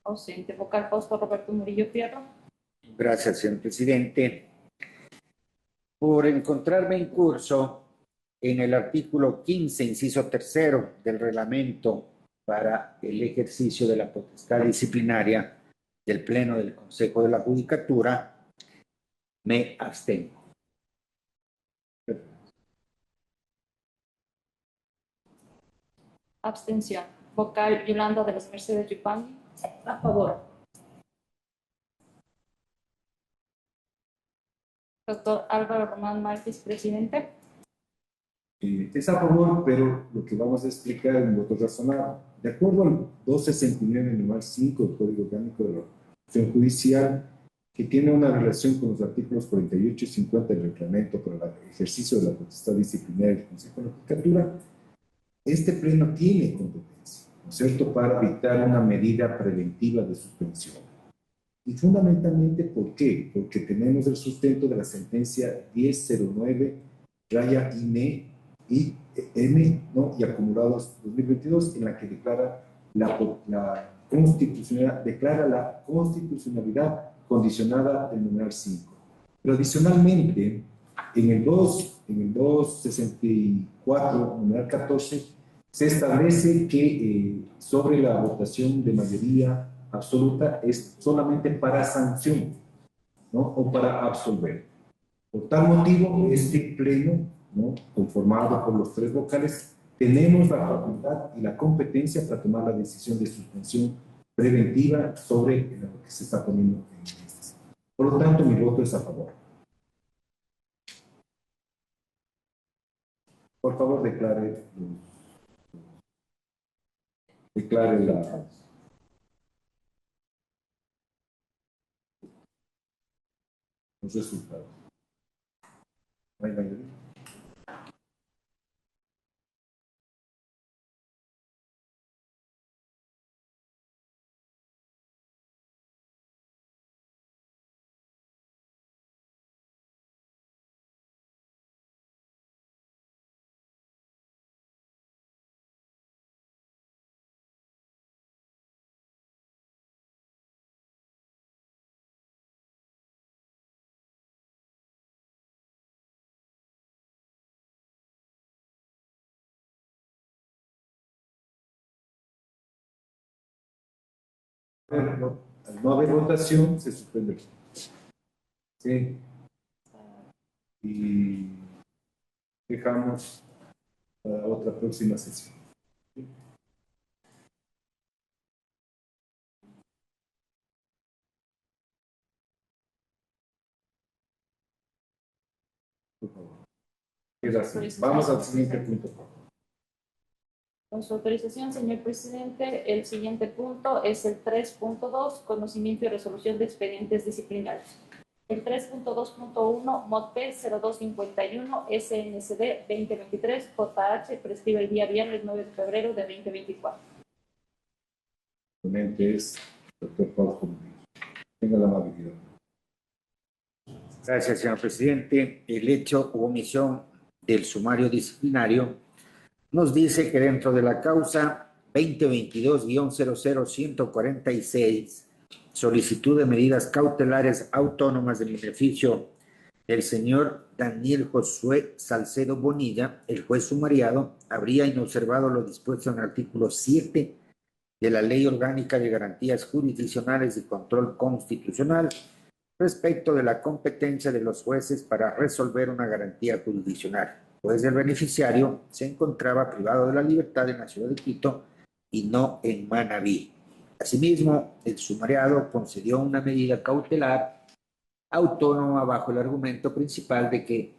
Ausente. Vocal Fausto Roberto Murillo Fierro. Gracias, señor presidente. Por encontrarme en curso en el artículo 15, inciso 3 del reglamento para el ejercicio de la potestad disciplinaria del Pleno del Consejo de la Judicatura, me abstengo. Abstención. Vocal Yolanda de las Mercedes Yupanqui. A favor. Doctor Álvaro Román Márquez, presidente. Es a favor, pero lo que vamos a explicar en voto razonado. De acuerdo al 269, numeral 5 del Código Orgánico de la Función Judicial, que tiene una relación con los artículos 48 y 50 del reglamento para el ejercicio de la potestad disciplinaria del Consejo de la Judicatura, este pleno tiene competencia, ¿no es cierto?, para dictar una medida preventiva de suspensión. Y fundamentalmente, ¿por qué? Porque tenemos el sustento de la sentencia 1009, raya INE y M, ¿no?, y acumulados 2022, en la que declara la constitucionalidad condicionada del numeral 5. Pero adicionalmente, en el 264, numeral 14, se establece que sobre la votación de mayoría absoluta es solamente para sanción, ¿no?, o para absolver. Por tal motivo, este pleno, ¿no?, conformado por los 3 vocales, tenemos la facultad y la competencia para tomar la decisión de suspensión preventiva sobre lo que se está poniendo en este. Por lo tanto, mi voto es a favor. Por favor, declare Declare los resultados. ¿No hay mayoría? Al no haber votación, se suspende. Sí. Y dejamos para otra próxima sesión. Por favor. Gracias. Vamos al siguiente punto. Con su autorización, señor presidente, el siguiente punto es el 3.2, conocimiento y resolución de expedientes disciplinarios. El 3.2.1, MOD P 0251, SNCD 2023, JH, prescribe el día viernes 9 de febrero de 2024. El ponente es el doctor Fausto Murillo. Tenga la amabilidad. Gracias, señor presidente. El hecho u omisión del sumario disciplinario nos dice que dentro de la causa 2022-00146, solicitud de medidas cautelares autónomas de beneficio del señor Daniel Josué Salcedo Bonilla, el juez sumariado habría inobservado lo dispuesto en el artículo 7 de la Ley Orgánica de Garantías Jurisdiccionales y Control Constitucional respecto de la competencia de los jueces para resolver una garantía jurisdiccional, pues el beneficiario se encontraba privado de la libertad en la ciudad de Quito y no en Manabí. Asimismo, el sumariado concedió una medida cautelar autónoma bajo el argumento principal de que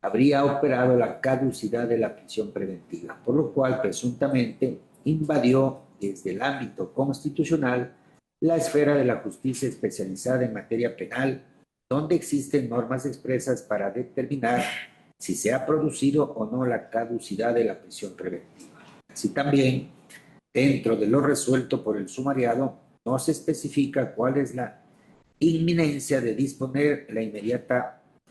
habría operado la caducidad de la prisión preventiva, por lo cual presuntamente invadió desde el ámbito constitucional la esfera de la justicia especializada en materia penal, donde existen normas expresas para determinar si se ha producido o no la caducidad de la prisión preventiva. Así también, dentro de lo resuelto por el sumariado, no se especifica cuál es la inminencia de disponer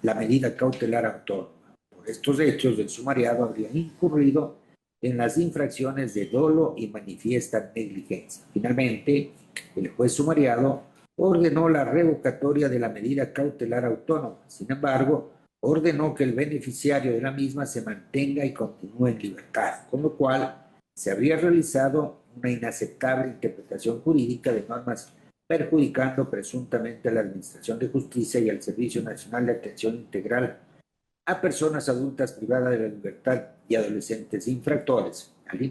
la medida cautelar autónoma. Por estos hechos, el sumariado habría incurrido en las infracciones de dolo y manifiesta negligencia. Finalmente, el juez sumariado ordenó la revocatoria de la medida cautelar autónoma. Sin embargo, ordenó que el beneficiario de la misma se mantenga y continúe en libertad, con lo cual se habría realizado una inaceptable interpretación jurídica de normas perjudicando presuntamente a la Administración de Justicia y al Servicio Nacional de Atención Integral a personas adultas privadas de la libertad y adolescentes infractores, al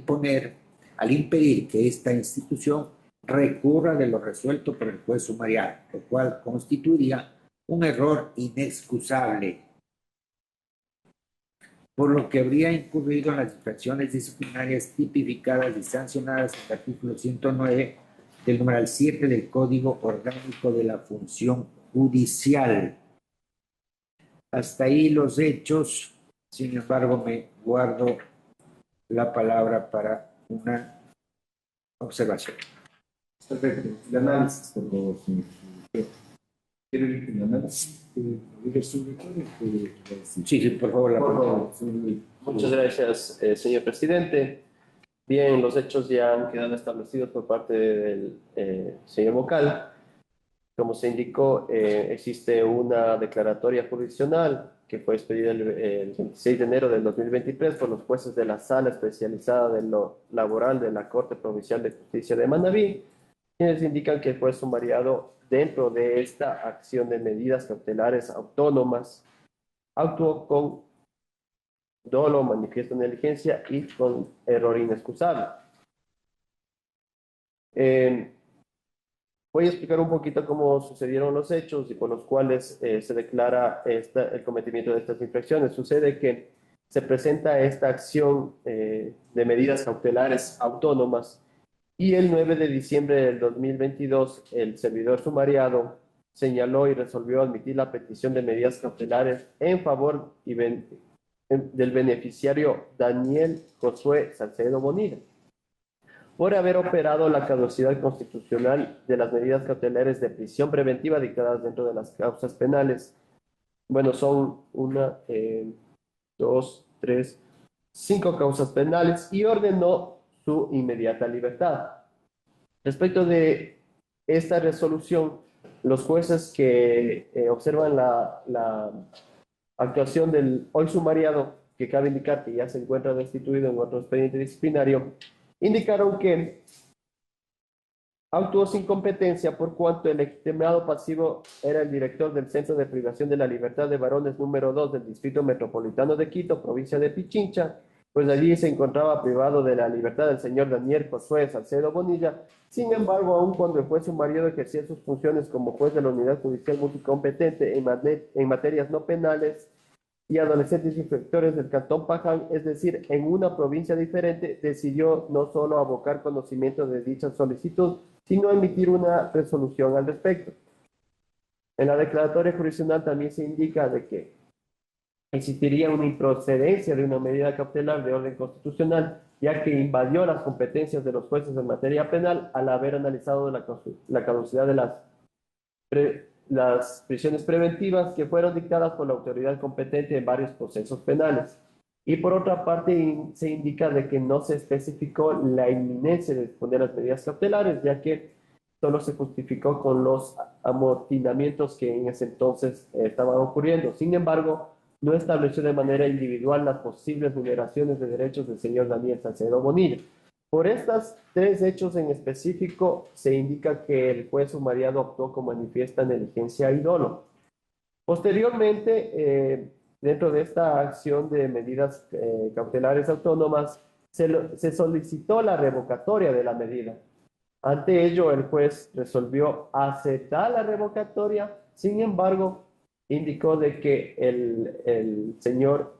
impedir que esta institución recurra de lo resuelto por el juez sumariado, lo cual constituiría un error inexcusable, por lo que habría incurrido en las infracciones disciplinarias tipificadas y sancionadas en el artículo 109 del numeral 7 del Código Orgánico de la Función Judicial. Hasta ahí los hechos. Sin embargo, me guardo la palabra para una observación. Perfecto. El análisis, por favor, señor. ¿Quiere el análisis? Sí, por favor, la palabra. Muchas gracias, señor presidente. Bien, los hechos ya han quedado establecidos por parte del señor vocal. Como se indicó, existe una declaratoria jurisdiccional que fue expedida el 26 de enero del 2023 por los jueces de la Sala Especializada de lo Laboral de la Corte Provincial de Justicia de Manabí, quienes indican que el juez sumariado, dentro de esta acción de medidas cautelares autónomas, actuó con dolo, manifiesto negligencia y con error inexcusable. Voy a explicar un poquito cómo sucedieron los hechos y por los cuales se declara el cometimiento de estas infracciones. Sucede que se presenta esta acción de medidas cautelares autónomas Y el 9 de diciembre del 2022, el servidor sumariado señaló y resolvió admitir la petición de medidas cautelares en favor del beneficiario Daniel Josué Salcedo Bonilla, por haber operado la caducidad constitucional de las medidas cautelares de prisión preventiva dictadas dentro de las causas penales. Bueno, son 5 causas penales y ordenó su inmediata libertad. Respecto de esta resolución, los jueces que observan la actuación del hoy sumariado, que cabe indicar que ya se encuentra destituido en otro expediente disciplinario, indicaron que actuó sin competencia por cuanto el legitimado pasivo era el director del Centro de Privación de la Libertad de Varones número 2 del Distrito Metropolitano de Quito, provincia de Pichincha, pues allí se encontraba privado de la libertad del señor Daniel Josué Salcedo Bonilla. Sin embargo, aun cuando el juez sumariado ejercía sus funciones como juez de la Unidad Judicial Multicompetente en materias no penales y adolescentes infractores del Cantón Paján, es decir, en una provincia diferente, decidió no solo abocar conocimiento de dicha solicitud, sino emitir una resolución al respecto. En la declaratoria jurisdiccional también se indica de que existiría una improcedencia de una medida cautelar de orden constitucional, ya que invadió las competencias de los jueces en materia penal al haber analizado la caducidad de las prisiones preventivas que fueron dictadas por la autoridad competente en varios procesos penales. Y por otra parte, se indica de que no se especificó la inminencia de disponer las medidas cautelares, ya que solo se justificó con los amotinamientos que en ese entonces estaban ocurriendo. Sin embargo, no estableció de manera individual las posibles vulneraciones de derechos del señor Daniel Salcedo Bonilla. Por estos 3 hechos en específico, se indica que el juez sumariado actuó con manifiesta negligencia y dolo. Posteriormente, dentro de esta acción de medidas cautelares autónomas, se solicitó la revocatoria de la medida. Ante ello, el juez resolvió aceptar la revocatoria. Sin embargo, indicó de que el señor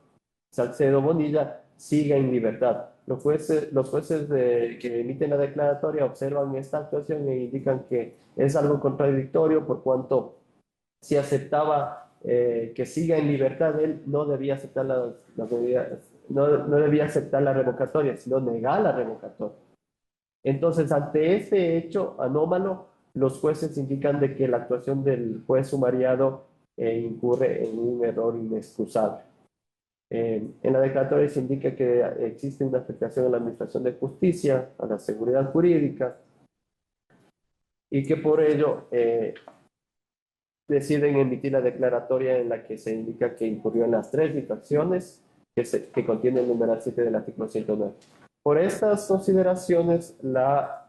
Salcedo Bonilla siga en libertad. Los jueces que emiten la declaratoria observan esta actuación e indican que es algo contradictorio por cuanto si aceptaba que siga en libertad, él no debía aceptar las medidas, no debía aceptar la revocatoria, sino negar la revocatoria. Entonces, ante este hecho anómalo, los jueces indican de que la actuación del juez sumariado incurre en un error inexcusable. En la declaratoria se indica que existe una afectación a la administración de justicia, a la seguridad jurídica, y que por ello deciden emitir la declaratoria en la que se indica que incurrió en las 3 infracciones que contiene el numeral 7 del artículo 109. Por estas consideraciones, la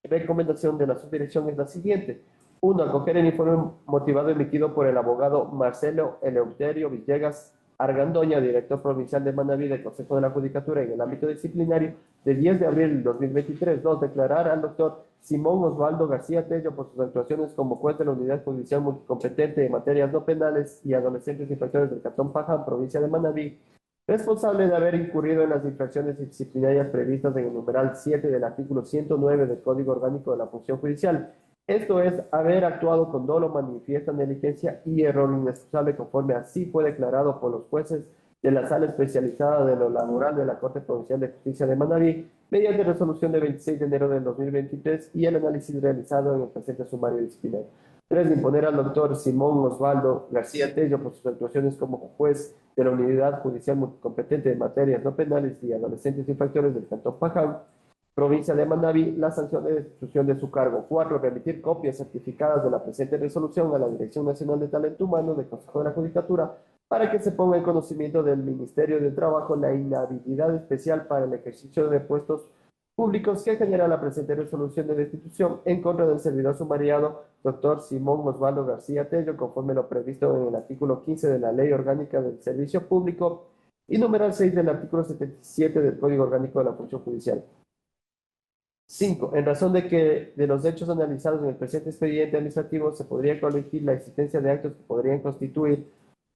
recomendación de la subdirección es la siguiente. 1. Acoger el informe motivado emitido por el abogado Marcelo Eleuterio Villegas Argandoña, director provincial de Manabí del Consejo de la Judicatura en el ámbito disciplinario, del 10 de abril del 2023. 2. Declarar al doctor Simón Osvaldo García Tello por sus actuaciones como juez de la Unidad Judicial Multicompetente en materias no penales y adolescentes infractores del Cantón Paján, provincia de Manabí, responsable de haber incurrido en las infracciones disciplinarias previstas en el numeral 7 del artículo 109 del Código Orgánico de la Función Judicial. Esto es, haber actuado con dolo, manifiesta negligencia y error inexcusable, conforme así fue declarado por los jueces de la Sala Especializada de lo Laboral de la Corte Provincial de Justicia de Manabí, mediante resolución de 26 de enero del 2023 y el análisis realizado en el presente sumario disciplinario. 3. Imponer al doctor Simón Osvaldo García Tello por sus actuaciones como juez de la Unidad Judicial Multicompetente de materias no penales y adolescentes infractores del Cantón Paján, provincia de Manabí, la sanción de destitución de su cargo. 4. Remitir copias certificadas de la presente resolución a la Dirección Nacional de Talento Humano del Consejo de la Judicatura para que se ponga en conocimiento del Ministerio de Trabajo la inhabilidad especial para el ejercicio de puestos públicos que genera la presente resolución de destitución en contra del servidor sumariado doctor Simón Osvaldo García Tello, conforme lo previsto en el artículo 15 de la Ley Orgánica del Servicio Público y numeral 6 del artículo 77 del Código Orgánico de la Función Judicial. 5. En razón de los hechos analizados en el presente expediente administrativo se podría colegir la existencia de actos que podrían constituir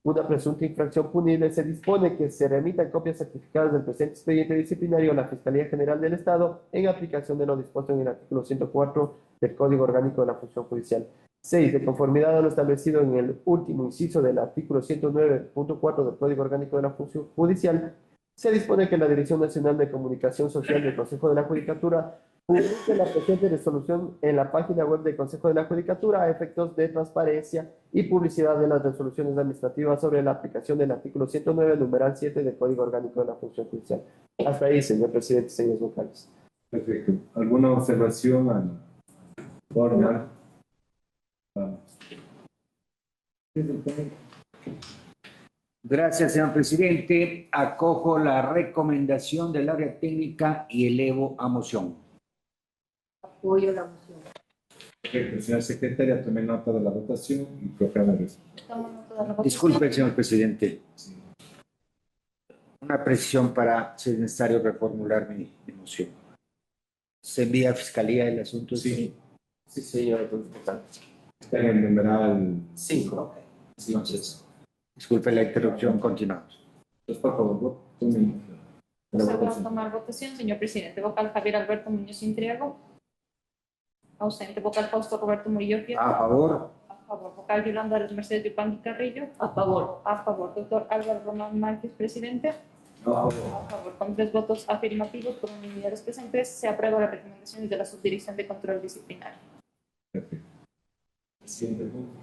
una presunta infracción punible, se dispone que se remitan copias certificadas del presente expediente disciplinario a la Fiscalía General del Estado en aplicación de lo dispuesto en el artículo 104 del Código Orgánico de la Función Judicial. 6. De conformidad a lo establecido en el último inciso del artículo 109.4 del Código Orgánico de la Función Judicial, se dispone que la Dirección Nacional de Comunicación Social del Consejo de la Judicatura publique la presente resolución en la página web del Consejo de la Judicatura a efectos de transparencia y publicidad de las resoluciones administrativas sobre la aplicación del artículo 109, numeral 7 del Código Orgánico de la Función Judicial. Hasta ahí, señor presidente, señores vocales. Perfecto. ¿Alguna observación al orden? Vamos. Gracias, señor presidente. Acojo la recomendación del área técnica y elevo a moción. Apoyo la moción. Perfecto. Señora secretaria, tome nota de la votación y proclame el resultado. Tomo nota de la votación. Disculpe, señor presidente. Una precisión para, si es necesario, reformular mi moción. ¿Se envía a Fiscalía el asunto? Sí. Sí, señor. Está en el numeral 5. Entonces, Disculpe la interrupción, continuamos. por favor, tome la Se va a votación. tomar votación, señor presidente. Vocal Javier Alberto Muñoz Intriago. Ausente. Vocal Fausto Roberto Murillo Fierro. A favor. A favor. Vocal Yolanda Ares Mercedes Yupandi Carrillo. A favor. A favor. Doctor Álvaro Román Márquez, presidente. No. A favor. Con 3 votos afirmativos por unanimidad de los presentes, se aprueba las recomendaciones de la Subdirección de Control Disciplinario. Perfecto. Siguiente punto.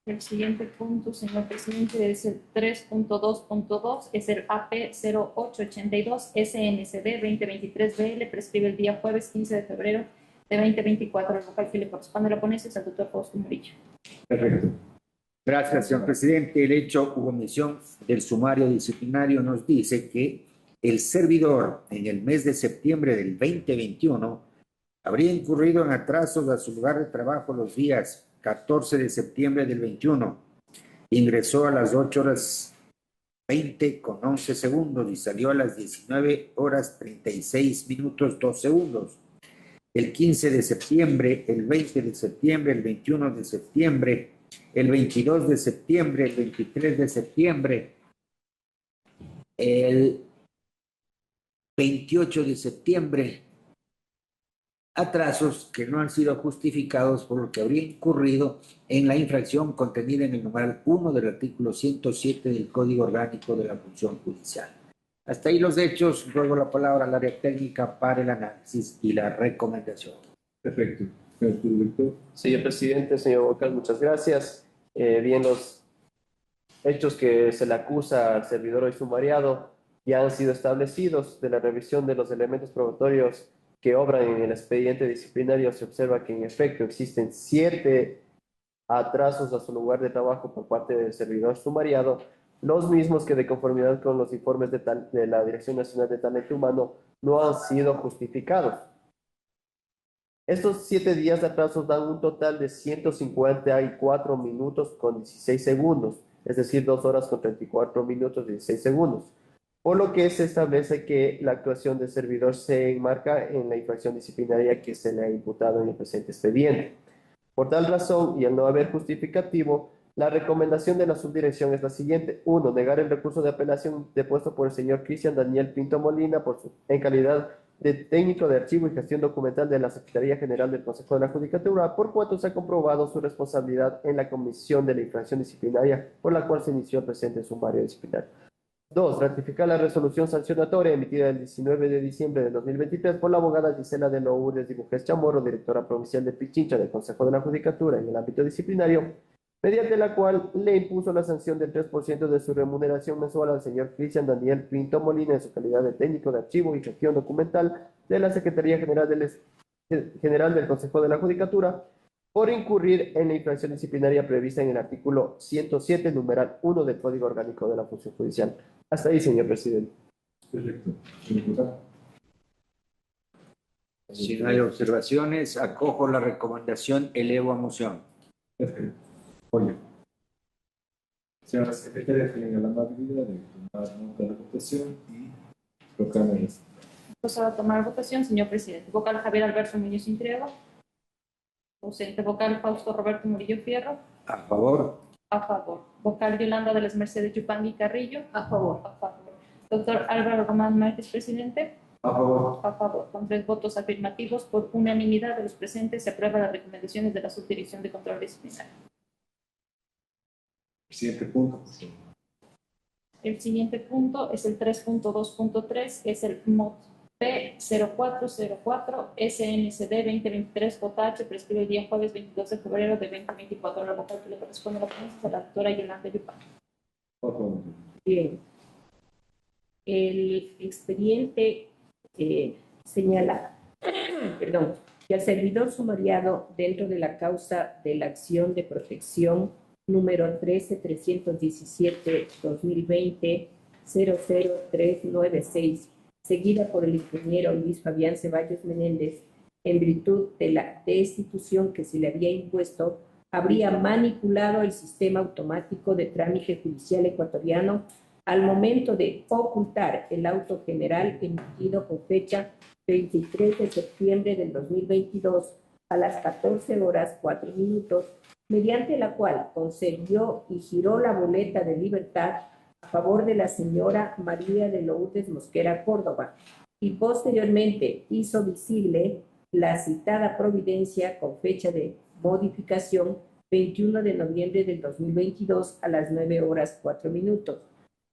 El siguiente punto, señor presidente, es el 3.2.2, es el AP 0882 SNCD 2023-BL, prescribe el día jueves 15 de febrero de 2024. El vocal que le corresponde a la ponencia es el doctor Fausto Murillo. Perfecto. Gracias, señor presidente. El hecho u omisión del sumario disciplinario nos dice que el servidor en el mes de septiembre del 2021 habría incurrido en atrasos a su lugar de trabajo los días 14 de septiembre del 21. Ingresó a las 8:20 con 11 segundos y salió a las 19:36 minutos 2 segundos. El 15 de septiembre, el 20 de septiembre, el 21 de septiembre, el 22 de septiembre, el 23 de septiembre, el 28 de septiembre, atrasos que no han sido justificados por lo que habría incurrido en la infracción contenida en el numeral 1 del artículo 107 del Código Orgánico de la Función Judicial. Hasta ahí los hechos. Ruego la palabra al área técnica para el análisis y la recomendación. Perfecto. Señor director. Señor presidente, señor vocal, muchas gracias. Bien, los hechos que se le acusa al servidor hoy sumariado ya han sido establecidos. De la revisión de los elementos probatorios que obran en el expediente disciplinario, se observa que en efecto existen 7 atrasos a su lugar de trabajo por parte del servidor sumariado, los mismos que de conformidad con los informes de la Dirección Nacional de Talento Humano no han sido justificados. Estos 7 días de atrasos dan un total de 154 minutos con 16 segundos, es decir, 2 horas con 34 minutos y 16 segundos. Por lo que se establece que la actuación del servidor se enmarca en la infracción disciplinaria que se le ha imputado en el presente expediente. Por tal razón, y al no haber justificativo, la recomendación de la subdirección es la siguiente. 1. Negar el recurso de apelación depuesto por el señor Cristian Daniel Pinto Molina en calidad de técnico de archivo y gestión documental de la Secretaría General del Consejo de la Judicatura, por cuanto se ha comprobado su responsabilidad en la comisión de la infracción disciplinaria por la cual se inició el presente sumario disciplinario. 2. Ratificar la resolución sancionatoria emitida el 19 de diciembre de 2023 por la abogada Gisela de Lourdes Dibujés Chamorro, directora provincial de Pichincha del Consejo de la Judicatura en el ámbito disciplinario, mediante la cual le impuso la sanción del 3% de su remuneración mensual al señor Cristian Daniel Pinto Molina en su calidad de técnico de archivo y gestión documental de la Secretaría General del Consejo de la Judicatura, por incurrir en la infracción disciplinaria prevista en el artículo 107, numeral 1 del Código Orgánico de la Función Judicial. Hasta ahí, señor presidente. Perfecto. Señor diputado. Si no hay observaciones, acojo la recomendación, elevo a moción. Perfecto. Oye. Señora secretaria, tienen la amabilidad de tomar nota de la votación y proclamar el resultado. Procede a tomar votación, señor presidente. Vocal Javier Alberto Muñoz Intriago. Ausente. Vocal Fausto Roberto Murillo Fierro. A favor. A favor. Vocal Yolanda de las Mercedes Yupangui Carrillo. A favor. A favor. Doctor Álvaro Román Márquez, presidente. A favor. A favor. Con 3 votos afirmativos, por unanimidad de los presentes, se aprueban las recomendaciones de la Subdirección de Control Disciplinario. Siguiente punto. El siguiente punto es el 3.2.3, que es el MOT P0404 SNCD 2023 JH, prescribe el día jueves 22 de febrero de 2024. La vocal que le corresponde a la ponencia es a la doctora Yolanda Yupangui. A favor. Bien. El expediente señala, perdón, que al servidor sumariado dentro de la causa de la acción de protección número 13-317-2020-00396, seguida por el ingeniero Luis Fabián Ceballos Menéndez, en virtud de la destitución que se le había impuesto, habría manipulado el sistema automático de trámite judicial ecuatoriano al momento de ocultar el auto general emitido con fecha 23 de septiembre del 2022 a las 14 horas 4 minutos, mediante la cual concedió y giró la boleta de libertad a favor de la señora María de Lourdes Mosquera Córdoba y posteriormente hizo visible la citada providencia con fecha de modificación 21 de noviembre del 2022 a las 9 horas 4 minutos,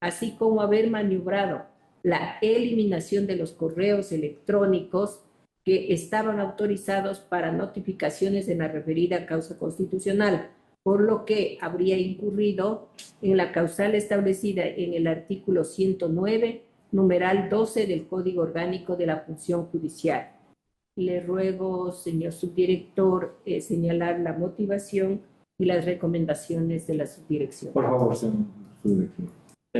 así como haber maniobrado la eliminación de los correos electrónicos que estaban autorizados para notificaciones en la referida causa constitucional, por lo que habría incurrido en la causal establecida en el artículo 109, numeral 12 del Código Orgánico de la Función Judicial. Le ruego, señor subdirector, señalar la motivación y las recomendaciones de la subdirección. Por favor, señor subdirector.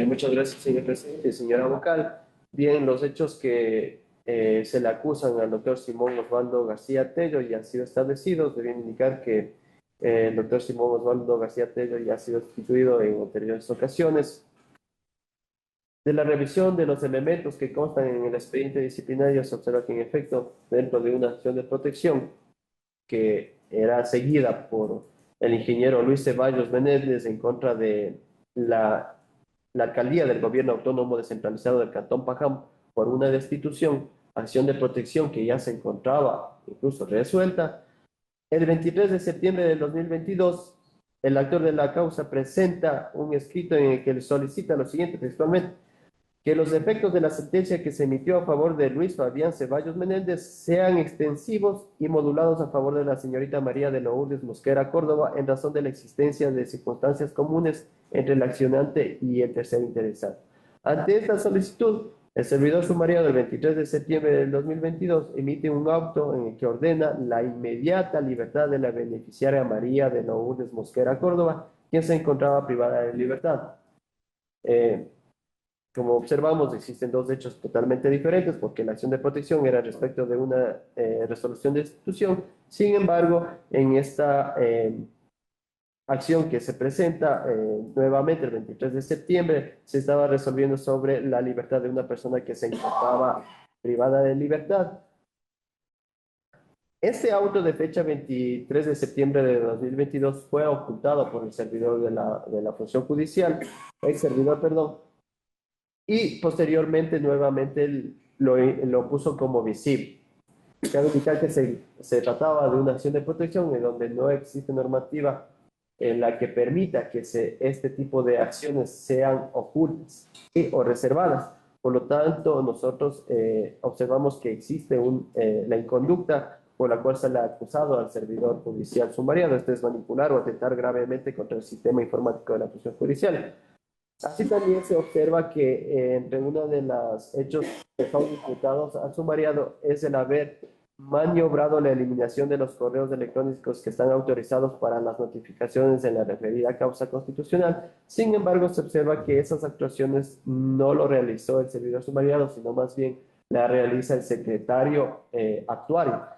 Muchas gracias, señor presidente. Señora vocal, bien, los hechos que se le acusan al doctor Simón Osvaldo García Tello ya han sido establecidos. Deben indicar que el doctor Simón Osvaldo García Tello ya ha sido destituido en anteriores ocasiones. De la revisión de los elementos que constan en el expediente disciplinario, se observa que, en efecto, dentro de una acción de protección que era seguida por el ingeniero Luis Ceballos Menéndez en contra de la alcaldía del gobierno autónomo descentralizado del Cantón Pajam por una destitución, acción de protección que ya se encontraba incluso resuelta, el 23 de septiembre del 2022, el actor de la causa presenta un escrito en el que le solicita lo siguiente textualmente: que los efectos de la sentencia que se emitió a favor de Luis Fabián Ceballos Menéndez sean extensivos y modulados a favor de la señorita María de Lourdes Mosquera Córdoba en razón de la existencia de circunstancias comunes entre el accionante y el tercer interesado. Ante esta solicitud, el servidor sumariado del 23 de septiembre del 2022 emite un auto en el que ordena la inmediata libertad de la beneficiaria María de Lourdes Mosquera Córdoba, quien se encontraba privada de libertad. Como observamos, existen dos hechos totalmente diferentes, porque la acción de protección era respecto de una resolución de destitución. Sin embargo, en esta acción que se presenta nuevamente el 23 de septiembre, se estaba resolviendo sobre la libertad de una persona que se encontraba privada de libertad. Este auto de fecha 23 de septiembre de 2022 fue ocultado por el servidor de la función judicial, ex servidor, perdón, y posteriormente nuevamente lo puso como visible. Cabe indicar que se trataba de una acción de protección en donde no existe normativa en la que permita que este tipo de acciones sean ocultas o reservadas. Por lo tanto, nosotros observamos que existe la inconducta por la cual se le ha acusado al servidor judicial sumariado. Esto es manipular o atentar gravemente contra el sistema informático de la función judicial. Así también se observa que entre uno de los hechos que son imputados al sumariado es el haber maniobrado la eliminación de los correos electrónicos que están autorizados para las notificaciones en la referida causa constitucional. Sin embargo, se observa que esas actuaciones no lo realizó el servidor sumariado, sino más bien la realiza el secretario actuario.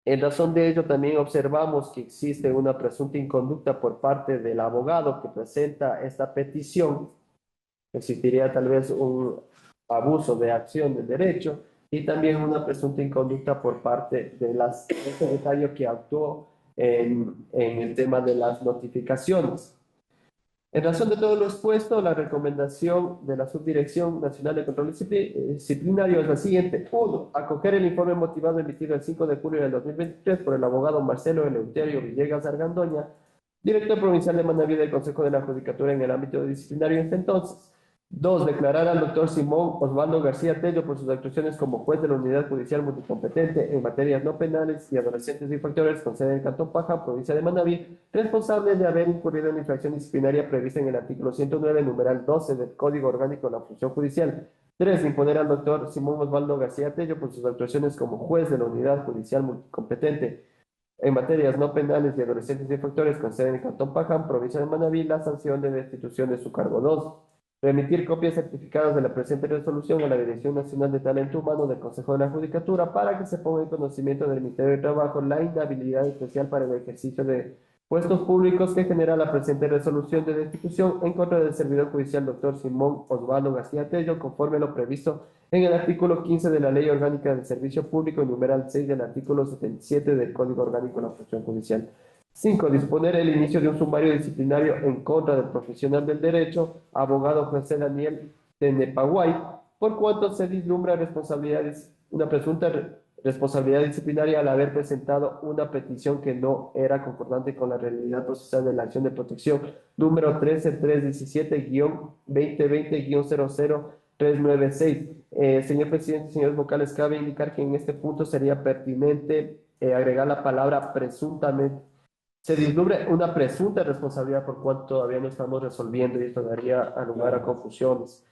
En razón de ello, también observamos que existe una presunta inconducta por parte del abogado que presenta esta petición. Existiría tal vez un abuso de acción de derecho y también una presunta inconducta por parte del secretario que actuó en el tema de las notificaciones. En razón de todo lo expuesto, la recomendación de la Subdirección Nacional de Control Disciplinario es la siguiente. 1. Acoger el informe motivado emitido el 5 de julio del 2023 por el abogado Marcelo Eleuterio Villegas Argandoña, director provincial de Manaví del Consejo de la Judicatura en el ámbito disciplinario hasta entonces. 2. Declarar al doctor Simón Osvaldo García Tello por sus actuaciones como juez de la Unidad Judicial Multicompetente en materias no penales y adolescentes infractores con sede en Cantón Paja, provincia de Manaví, responsable de haber incurrido en la infracción disciplinaria prevista en el artículo 109, numeral 12 del Código Orgánico de la Función Judicial. 3. Imponer al doctor Simón Osvaldo García Tello por sus actuaciones como juez de la Unidad Judicial Multicompetente en materias no penales y adolescentes infractores con sede en Cantón Paja, provincia de Manaví, la sanción de destitución de su cargo. 2. Remitir copias certificadas de la presente resolución a la Dirección Nacional de Talento Humano del Consejo de la Judicatura para que se ponga en conocimiento del Ministerio de Trabajo la inhabilidad especial para el ejercicio de puestos públicos que genera la presente resolución de destitución en contra del servidor judicial doctor Simón Osvaldo García Tello, conforme a lo previsto en el artículo 15 de la Ley Orgánica del Servicio Público y numeral 6 del artículo 77 del Código Orgánico de la Función Judicial. 5. Disponer el inicio de un sumario disciplinario en contra del profesional del derecho, abogado José Daniel Tenepaguay, por cuanto se vislumbra una presunta responsabilidad disciplinaria al haber presentado una petición que no era concordante con la realidad procesal de la acción de protección número 13317-2020-00-396. Señor presidente, señores vocales, cabe indicar que en este punto sería pertinente agregar la palabra presuntamente. Se vislumbra una presunta responsabilidad por cuanto todavía no estamos resolviendo y esto daría lugar a confusiones.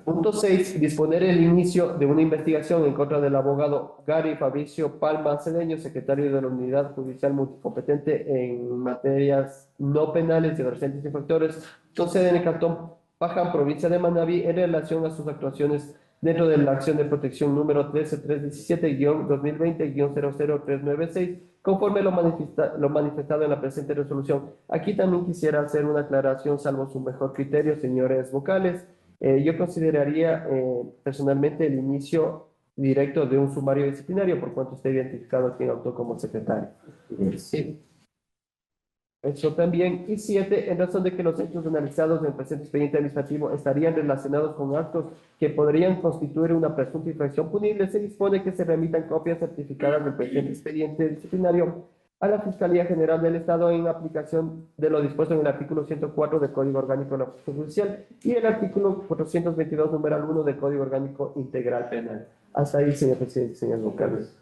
Punto 6. Disponer el inicio de una investigación en contra del abogado Gary Fabricio Palma Cedeño, secretario de la Unidad Judicial Multicompetente en materias no penales y adolescentes infractores, con sede en el Cantón Paja, provincia de Manaví, en relación a sus actuaciones dentro de la acción de protección número 13317-2020-00396, conforme lo manifestado en la presente resolución. Aquí también quisiera hacer una aclaración, salvo su mejor criterio, señores vocales. Yo consideraría personalmente el inicio directo de un sumario disciplinario, por cuanto esté identificado quien actuó como secretario. Sí. Eso también. Y 7, en razón de que los hechos analizados en el presente expediente administrativo estarían relacionados con actos que podrían constituir una presunta infracción punible, se dispone que se remitan copias certificadas del presente expediente disciplinario a la Fiscalía General del Estado en aplicación de lo dispuesto en el artículo 104 del Código Orgánico de la Función Judicial y el artículo 422, numeral 1 del Código Orgánico Integral Penal. Hasta ahí, señor presidente, señor vocales.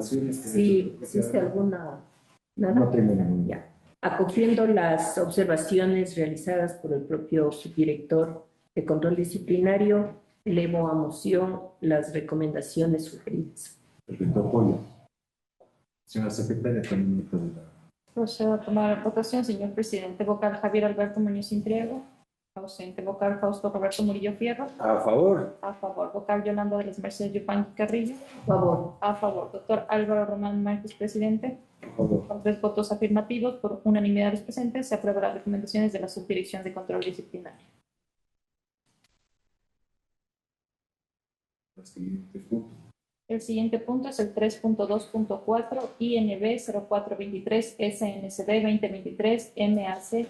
Sí, ¿existe alguna? ¿Nada? No tengo ninguna. Ya. Acogiendo las observaciones realizadas por el propio subdirector de control disciplinario, elevo a moción las recomendaciones sugeridas. Perfecto, apoyo. Señora secretaria, también Procedo a tomar votación. Señor presidente vocal Javier Alberto Muñoz Intriego. Ausente. Vocal Fausto Roberto Murillo Fierro. A favor. A favor. Vocal Yolanda de las Mercedes Yupanqui Carrillo. A favor. A favor. Doctor Álvaro Román Márquez, presidente. a favor. Con 3 votos afirmativos, por unanimidad de los presentes, se aprueban las recomendaciones de la Subdirección de Control Disciplinario. El siguiente punto. El siguiente punto es el 3.2.4 INB 0423 SNCD 2023 MAC.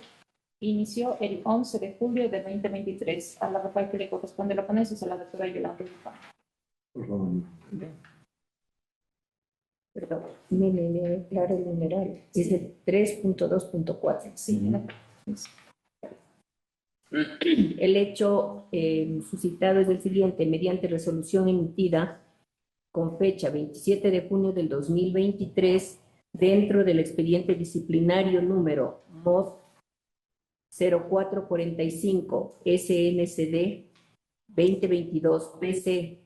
Inició el 11 de julio de 2023. A la vocal que le corresponde la ponencia es a la doctora Yolanda Luján. Por favor. Perdón, me claro el numeral. Es el 3.2.4. Sí, El hecho suscitado es el siguiente: mediante resolución emitida con fecha 27 de junio del 2023, dentro del expediente disciplinario número MOD 0445 SNCD 2022 PC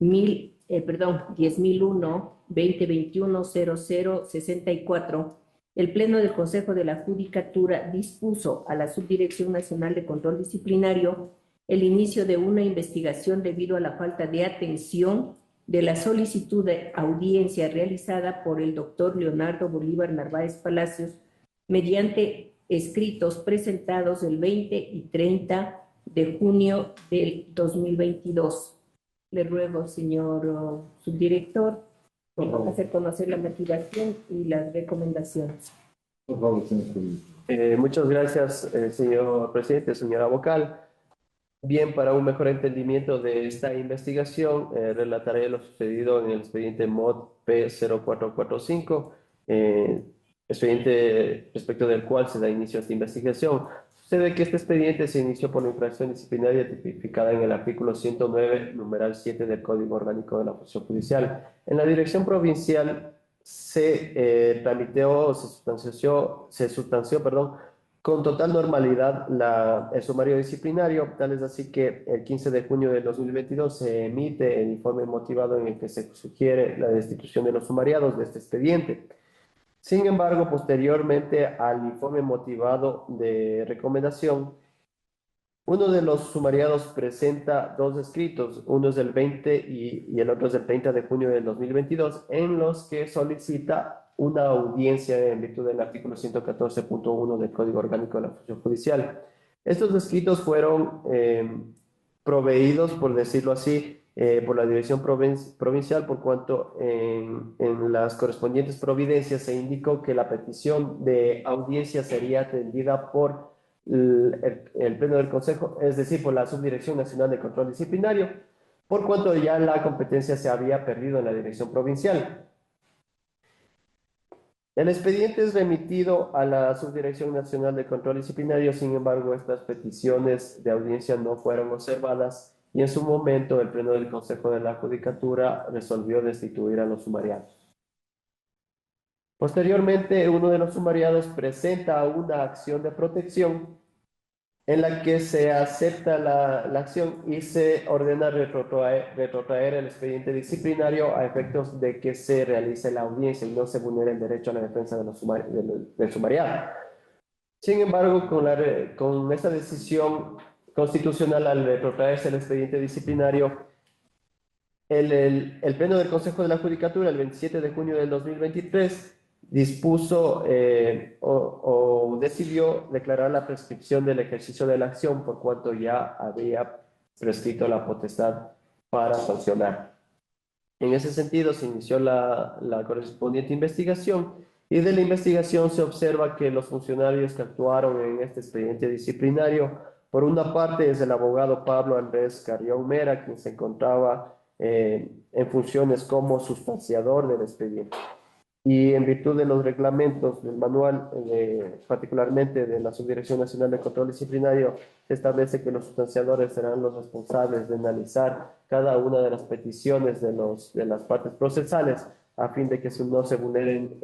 10.001 2021 0064, el Pleno del Consejo de la Judicatura dispuso a la Subdirección Nacional de Control Disciplinario el inicio de una investigación debido a la falta de atención de la solicitud de audiencia realizada por el doctor Leonardo Bolívar Narváez Palacios mediante escritos presentados el 20 y 30 de junio del 2022. Le ruego, señor subdirector, Vamos a hacer conocer la motivación y las recomendaciones. Por favor, señor presidente. Muchas gracias, señor presidente, señora vocal. Bien, para un mejor entendimiento de esta investigación, relataré lo sucedido en el expediente MOD P0445, expediente respecto del cual se da inicio a esta investigación. Sucede que este expediente se inició por la infracción disciplinaria tipificada en el artículo 109, numeral 7 del Código Orgánico de la Función Judicial. En la Dirección Provincial se tramitó, se sustanció, con total normalidad el sumario disciplinario, tal es así que el 15 de junio de 2022 se emite el informe motivado en el que se sugiere la destitución de los sumariados de este expediente. Sin embargo, posteriormente al informe motivado de recomendación, uno de los sumariados presenta dos escritos, uno es del 20 y el otro es del 30 de junio del 2022, en los que solicita una audiencia en virtud del artículo 114.1 del Código Orgánico de la Función Judicial. Estos escritos fueron proveídos, por decirlo así, por la Dirección Provincial, por cuanto en las correspondientes providencias se indicó que la petición de audiencia sería atendida por el Pleno del Consejo, es decir, por la Subdirección Nacional de Control Disciplinario, por cuanto ya la competencia se había perdido en la Dirección Provincial. El expediente es remitido a la Subdirección Nacional de Control Disciplinario, sin embargo, estas peticiones de audiencia no fueron observadas y en su momento el Pleno del Consejo de la Judicatura resolvió destituir a los sumariados. Posteriormente, uno de los sumariados presenta una acción de protección en la que se acepta la acción y se ordena retrotraer el expediente disciplinario a efectos de que se realice la audiencia y no se vulnere el derecho a la defensa de del sumariado. Sin embargo, con esta decisión constitucional, al retrotraerse el expediente disciplinario, el Pleno del Consejo de la Judicatura, el 27 de junio del 2023, dispuso o decidió declarar la prescripción del ejercicio de la acción por cuanto ya había prescrito la potestad para sancionar. En ese sentido, se inició la correspondiente investigación y de la investigación se observa que los funcionarios que actuaron en este expediente disciplinario, por una parte es el abogado Pablo Andrés Carrión Mera, quien se encontraba en funciones como sustanciador del expediente. Y en virtud de los reglamentos del manual, particularmente de la Subdirección Nacional de Control Disciplinario, se establece que los sustanciadores serán los responsables de analizar cada una de las peticiones de las partes procesales a fin de que no se vulneren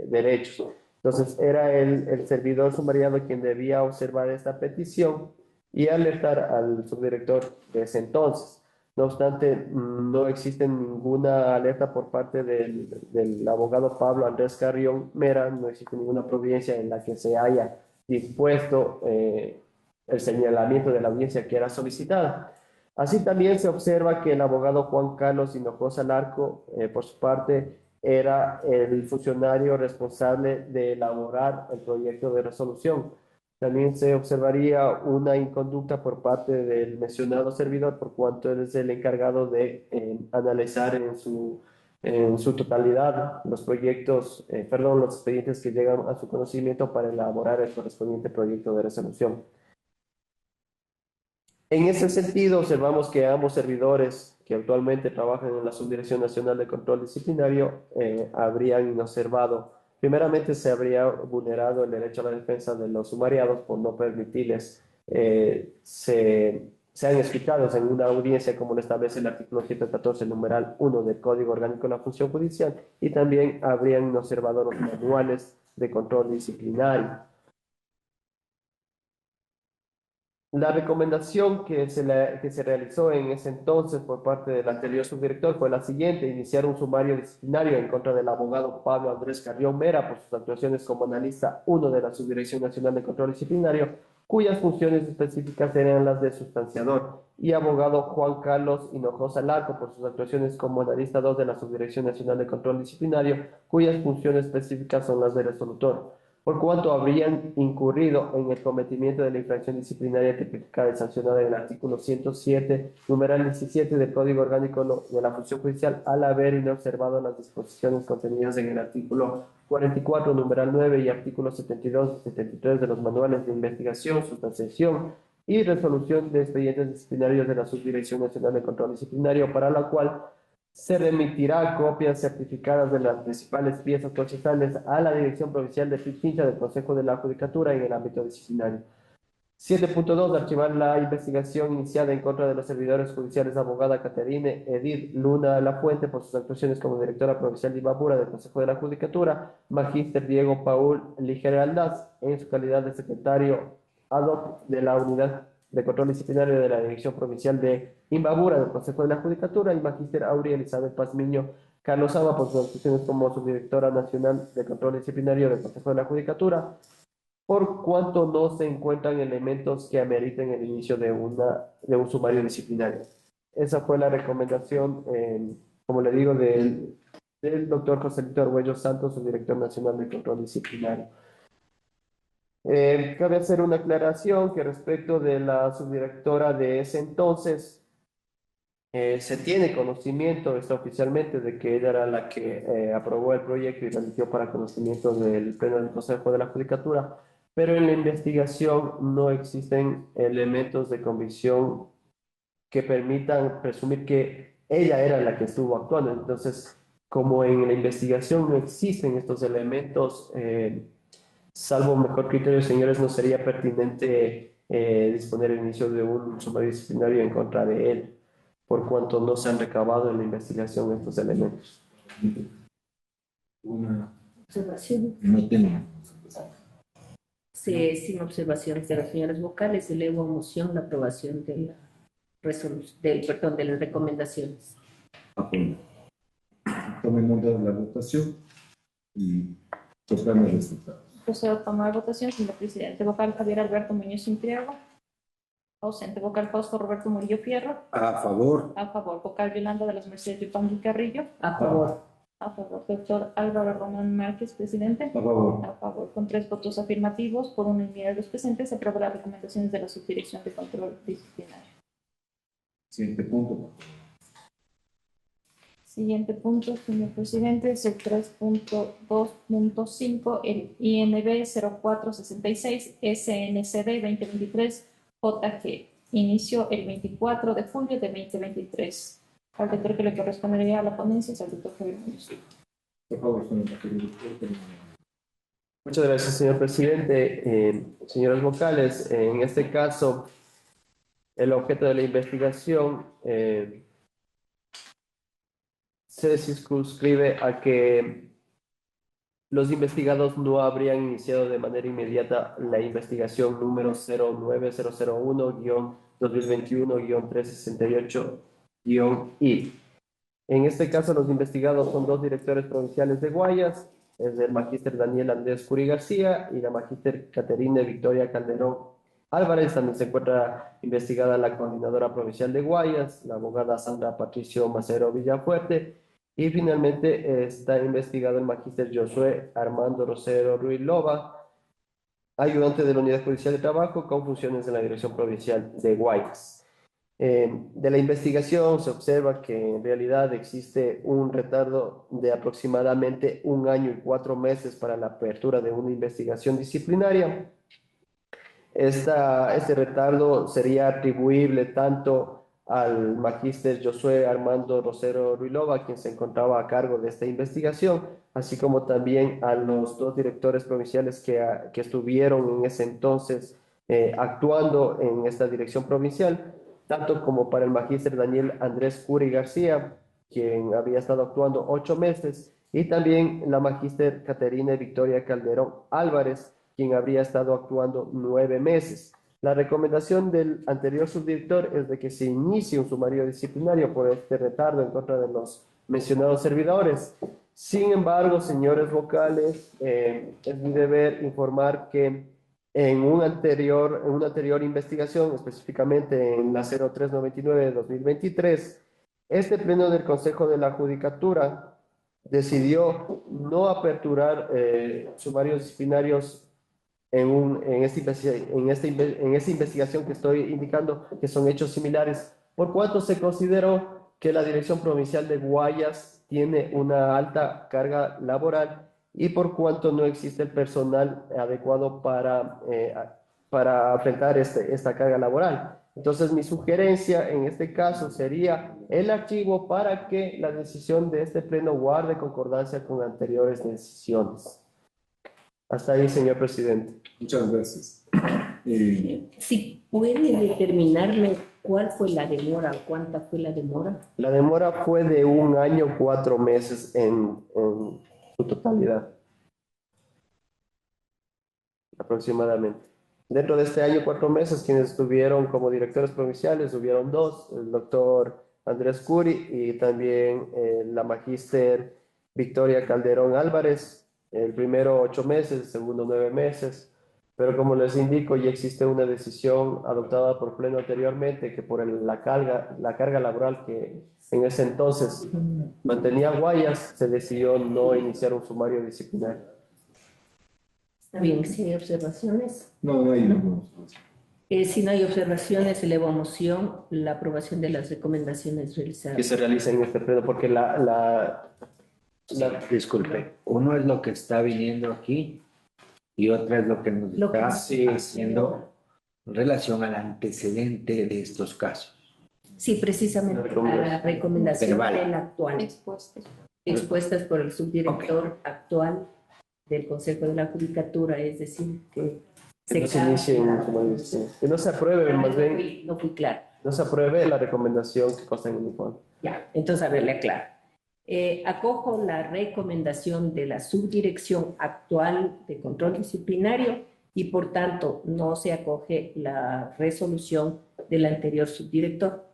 derechos. Entonces, era el servidor sumariado quien debía observar esta petición y alertar al subdirector de ese entonces. No obstante, no existe ninguna alerta por parte del abogado Pablo Andrés Carrión Mera, no existe ninguna providencia en la que se haya dispuesto el señalamiento de la audiencia que era solicitada. Así también se observa que el abogado Juan Carlos Hinojosa Larco, por su parte, era el funcionario responsable de elaborar el proyecto de resolución. También se observaría una inconducta por parte del mencionado servidor, por cuanto él es el encargado de analizar en su totalidad los los expedientes que llegan a su conocimiento para elaborar el correspondiente proyecto de resolución. En ese sentido, observamos que ambos servidores que actualmente trabajan en la Subdirección Nacional de Control Disciplinario habrían observado. Primeramente, se habría vulnerado el derecho a la defensa de los sumariados por no permitirles sean escuchados en una audiencia como lo establece el artículo 114, numeral 1 del Código Orgánico de la Función Judicial, y también habrían observado los manuales de control disciplinario. La recomendación que se realizó en ese entonces por parte del anterior subdirector fue la siguiente: iniciar un sumario disciplinario en contra del abogado Pablo Andrés Carrión Mera por sus actuaciones como analista 1 de la Subdirección Nacional de Control Disciplinario, cuyas funciones específicas eran las de sustanciador, y abogado Juan Carlos Hinojosa Larco por sus actuaciones como analista 2 de la Subdirección Nacional de Control Disciplinario, cuyas funciones específicas son las de resolutor. por cuanto habrían incurrido en el cometimiento de la infracción disciplinaria tipificada y sancionada en el artículo 107, numeral 17 del Código Orgánico de la Función Judicial, al haber inobservado las disposiciones contenidas en el artículo 44, numeral 9 y artículos 72 y 73 de los manuales de investigación, sustanciación y resolución de expedientes disciplinarios de la Subdirección Nacional de Control Disciplinario, para la cual se remitirá copias certificadas de las principales piezas procesales a la Dirección Provincial de Pichincha del Consejo de la Judicatura en el ámbito disciplinario. 7.2. Archivar la investigación iniciada en contra de los servidores judiciales abogada Caterine Edith Luna Lafuente por sus actuaciones como directora provincial de Imbabura del Consejo de la Judicatura, magíster Diego Paul Ligera Aldaz, en su calidad de secretario ad hoc de la Unidad de Control Disciplinario de la Dirección Provincial de Imbabura del Consejo de la Judicatura, y magíster Aurea Elizabeth Pazmiño Carlos Sama por sus actuaciones como subdirectora nacional de Control Disciplinario del Consejo de la Judicatura, por cuanto no se encuentran elementos que ameriten el inicio de un sumario disciplinario. Esa fue la recomendación, como le digo, del doctor José Lito Arguello Santos, su director nacional de control disciplinario. Cabe hacer una aclaración que respecto de la subdirectora de ese entonces, se tiene conocimiento extraoficialmente de que ella era la que aprobó el proyecto y remitió para conocimiento del Pleno del Consejo de la Judicatura, pero en la investigación no existen elementos de convicción que permitan presumir que ella era la que estuvo actuando. Entonces, como en la investigación no existen estos elementos, salvo mejor criterio, señores, no sería pertinente disponer el inicio de un sumario disciplinario en contra de él, por cuanto no se han recabado en la investigación estos elementos. Una Observación. no tenemos. Sin observaciones de las señoras vocales, elevo a moción la aprobación de la de las recomendaciones. Apoyo. Tomen nota de la votación y proclame el resultado. Procedo a tomar votación, señor presidente. Vocal Javier Alberto Muñoz Impriego. Ausente. Vocal Fausto Roberto Murillo Fierro. A favor. A favor. Vocal Yolanda de las Mercedes Yupanqui Carrillo. A favor. A favor. Doctor Álvaro Román Márquez, presidente. A favor. A favor. Con 3 votos afirmativos, por unanimidad de los presentes, se aprueba las recomendaciones de la Subdirección de Control Disciplinario. Siguiente punto. Siguiente punto, señor presidente, es el 3.2.5, el INB 0466 SNCD 2023 JG. Inició el 24 de julio de 2023. Al doctor que le correspondería a la ponencia es al doctor Javier Muñoz. Por favor, señor. Muchas gracias, señor presidente. Señoras vocales, en este caso, el objeto de la investigación se circunscribe a que los investigados no habrían iniciado de manera inmediata la investigación número 09001-2021-368-I. En este caso, los investigados son 2 directores provinciales de Guayas, es el magíster Daniel Andrés Curi García y la magíster Caterine Victoria Calderón Álvarez. También se encuentra investigada la coordinadora provincial de Guayas, la abogada Sandra Patricio Macero Villafuerte, y finalmente está investigado el magíster Josué Armando Rosero Ruiz Loba, ayudante de la Unidad Judicial de Trabajo con funciones en la Dirección Provincial de Guayas. De la investigación se observa que en realidad existe un retardo de aproximadamente 1 año y 4 meses para la apertura de una investigación disciplinaria. Este retardo sería atribuible tanto al magíster Josué Armando Rosero Ruilova, quien se encontraba a cargo de esta investigación, así como también a los 2 directores provinciales que estuvieron en ese entonces actuando en esta dirección provincial, tanto como para el magíster Daniel Andrés Curi García, quien había estado actuando 8 meses, y también la magíster Caterine Victoria Calderón Álvarez, quien habría estado actuando 9 meses. La recomendación del anterior subdirector es de que se inicie un sumario disciplinario por este retardo en contra de los mencionados servidores. Sin embargo, señores vocales, es mi deber informar que en una anterior investigación, específicamente en la 0399 de 2023, este pleno del Consejo de la Judicatura decidió no aperturar sumarios disciplinarios en esta investigación que estoy indicando, que son hechos similares, por cuanto se consideró que la Dirección Provincial de Guayas tiene una alta carga laboral y por cuanto no existe el personal adecuado para enfrentar esta carga laboral. Entonces, mi sugerencia en este caso sería el archivo para que la decisión de este pleno guarde concordancia con anteriores decisiones. Hasta ahí, señor presidente. Muchas gracias. Si puede determinarme cuál fue la demora o cuánta fue la demora. La demora fue de 1 año, 4 meses en su totalidad. Aproximadamente. Dentro de este año, 4 meses, quienes estuvieron como directores provinciales, hubieron 2, el doctor Andrés Curi y también la magíster Victoria Calderón Álvarez. El primero 8 meses, el segundo 9 meses. Pero como les indico, ya existe una decisión adoptada por pleno anteriormente que por la carga laboral que en ese entonces mantenía Guayas, se decidió no iniciar un sumario disciplinario. Está bien, si hay observaciones. No hay ninguna. Si no hay observaciones, elevo a moción la aprobación de las recomendaciones Que realizadas. se realiza en este pleno, porque Disculpe, uno es lo que está viniendo aquí y otra es lo que nos Lo que- está haciendo en relación al antecedente de estos casos. Sí, precisamente a la recomendación Verbal. del actual, expuestas por el subdirector actual del Consejo de la Judicatura, es decir, que no se inicie como dice, que no se apruebe, más bien, no fui claro. no se apruebe la recomendación que consta en el informe. Ya, entonces a ver, le aclaro. Acojo la recomendación de la subdirección actual de control disciplinario y por tanto no se acoge la resolución del anterior subdirector.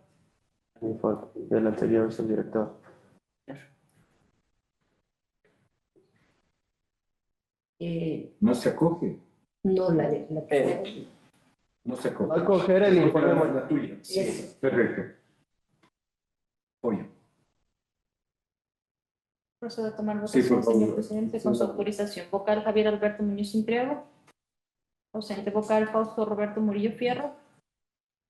El informe del anterior subdirector. No se acoge. No la de la No se acoge. Va a coger el informe. La tuya. Sí, Eso. perfecto. Oye. Procedo a tomar Sí, votación, por favor. señor presidente, con su autorización. Vocal Javier Alberto Muñoz Intriago. Ausente. Vocal Fausto Roberto Murillo Fierro.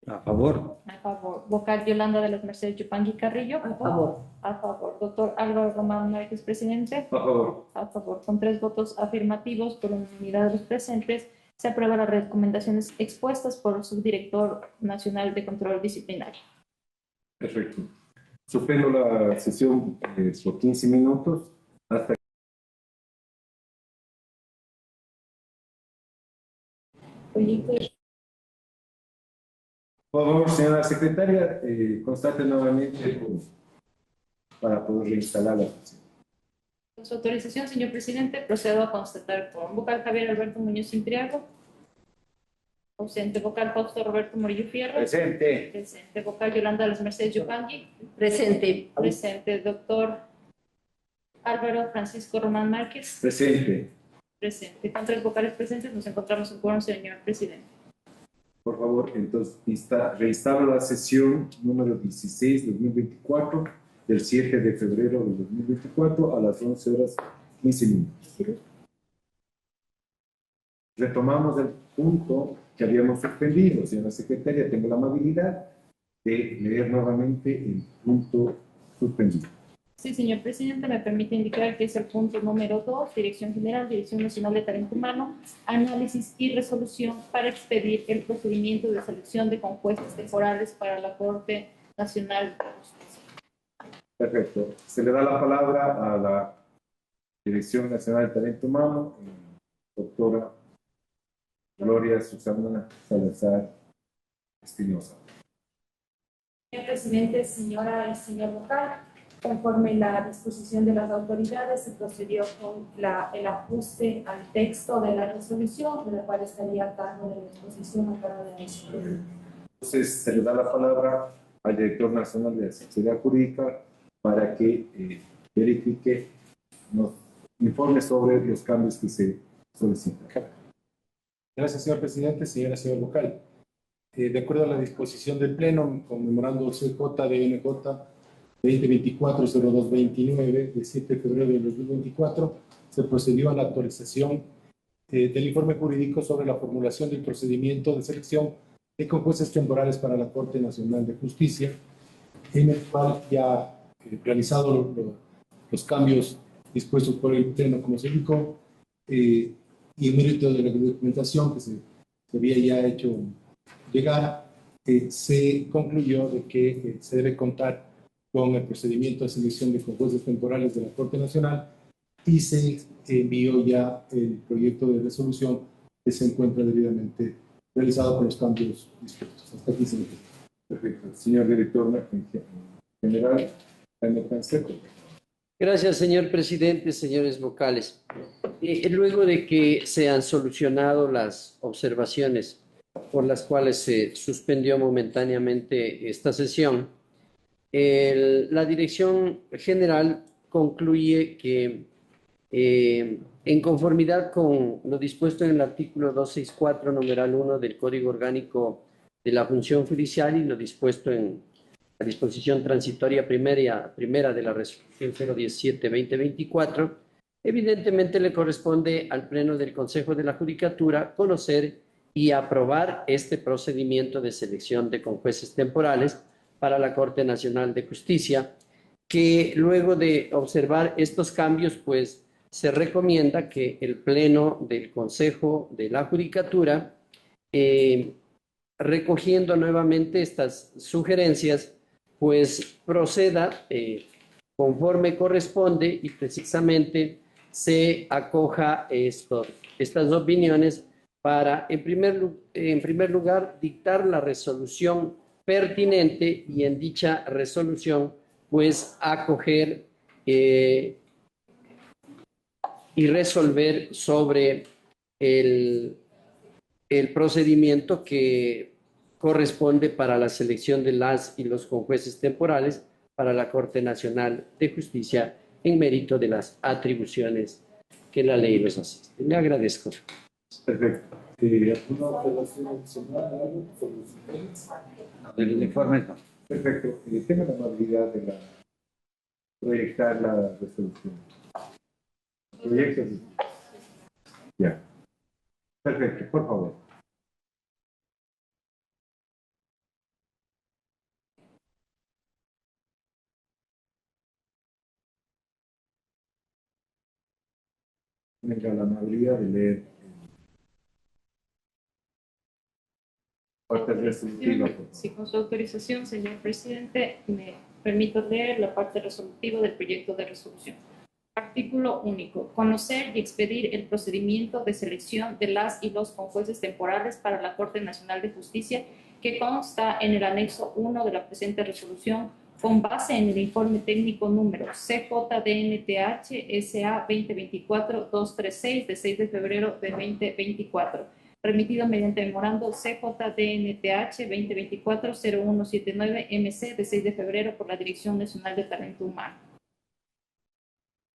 A favor. A favor. Vocal Yolanda de las Mercedes Yupangui Carrillo. a favor. A favor. Doctor Álvaro Román Márquez, presidente. A favor. A favor. Con 3 votos afirmativos por unanimidad de los presentes, se aprueban las recomendaciones expuestas por el subdirector nacional de control disciplinario. Perfecto. Suspendo la sesión por 15 minutos hasta Por favor, señora secretaria, constate nuevamente para poder reinstalar la sesión. Con su autorización, señor presidente, procedo a constatar con vocal Javier Alberto Muñoz Intriago. Ausente. Vocal Fausto Roberto Murillo Fierro. Presente. Presente. Vocal Yolanda de las Mercedes Yupangui. Presente. Presente. Doctor Álvaro Francisco Román Márquez. Presente. Presente. Con 3 vocales presentes, nos encontramos en quórum, señor presidente. Por favor, entonces, reinstalo la sesión número 16-2024 del 7 de febrero de 2024 a las 11 horas 15 minutos. Retomamos el punto que habíamos suspendido. Señora secretaria, tengo la amabilidad de leer nuevamente el punto suspendido. Sí, señor presidente, me permite indicar que es el punto número 2, Dirección General, Dirección Nacional de Talento Humano, análisis y resolución para expedir el procedimiento de selección de jueces temporales para la Corte Nacional de Justicia. Perfecto. Se le da la palabra a la Dirección Nacional de Talento Humano, doctora Gloria Susana Salazar Espinosa. Señor presidente, señora y señor vocal, conforme la disposición de las autoridades, se procedió con el ajuste al texto de la resolución, de la cual estaría a cargo de la exposición a cargo de la Secretaría. Entonces, se le da la palabra al Director Nacional de Asesoría Jurídica para que verifique, nos informe sobre los cambios que se solicitan. Gracias, señor presidente. Señora, señor vocal. De acuerdo a la disposición del Pleno, conmemorando el CJ de NJ 2024-0229 de 7 de febrero de 2024, se procedió a la actualización del informe jurídico sobre la formulación del procedimiento de selección de concursos temporales para la Corte Nacional de Justicia, en el cual ya realizado los cambios dispuestos por el Pleno, como se indicó, y en mérito de la documentación que se había ya hecho llegar, se concluyó de que se debe contar con el procedimiento de selección de concursos temporales de la Corte Nacional y se envió ya el proyecto de resolución que se encuentra debidamente realizado con los cambios dispuestos. Hasta aquí se me queda. Perfecto. Señor director general, Jaime Canseco. Gracias, señor presidente, señores vocales. Luego de que se han solucionado las observaciones por las cuales se suspendió momentáneamente esta sesión, la Dirección General concluye que, en conformidad con lo dispuesto en el artículo 264, numeral 1 del Código Orgánico de la Función Judicial y lo dispuesto en la disposición transitoria primera de la resolución 017-2024, evidentemente le corresponde al Pleno del Consejo de la Judicatura conocer y aprobar este procedimiento de selección de conjueces temporales para la Corte Nacional de Justicia, que luego de observar estos cambios, pues se recomienda que el Pleno del Consejo de la Judicatura, recogiendo nuevamente estas sugerencias, pues proceda conforme corresponde y precisamente se acoja estas opiniones para, en primer lugar, dictar la resolución pertinente y en dicha resolución, pues acoger y resolver sobre el procedimiento que corresponde para la selección de las y los conjueces temporales para la Corte Nacional de Justicia en mérito de las atribuciones que la ley les asiste. Le agradezco. Perfecto. ¿Alguna observación adicional sobre los informes? Del informe no. Perfecto. Tenga la amabilidad de proyectar la resolución. Proyecto. Ya. Perfecto, por favor. Tenga la amabilidad de leer parte resolutiva. Sí, con su autorización, señor presidente, me permito leer la parte resolutiva del proyecto de resolución. Artículo único. Conocer y expedir el procedimiento de selección de las y los conjueces temporales para la Corte Nacional de Justicia que consta en el anexo 1 de la presente resolución con base en el informe técnico número CJDNTH SA 2024-236 de 6 de febrero de 2024, remitido mediante memorando CJDNTH 2024-0179-MC de 6 de febrero por la Dirección Nacional de Talento Humano.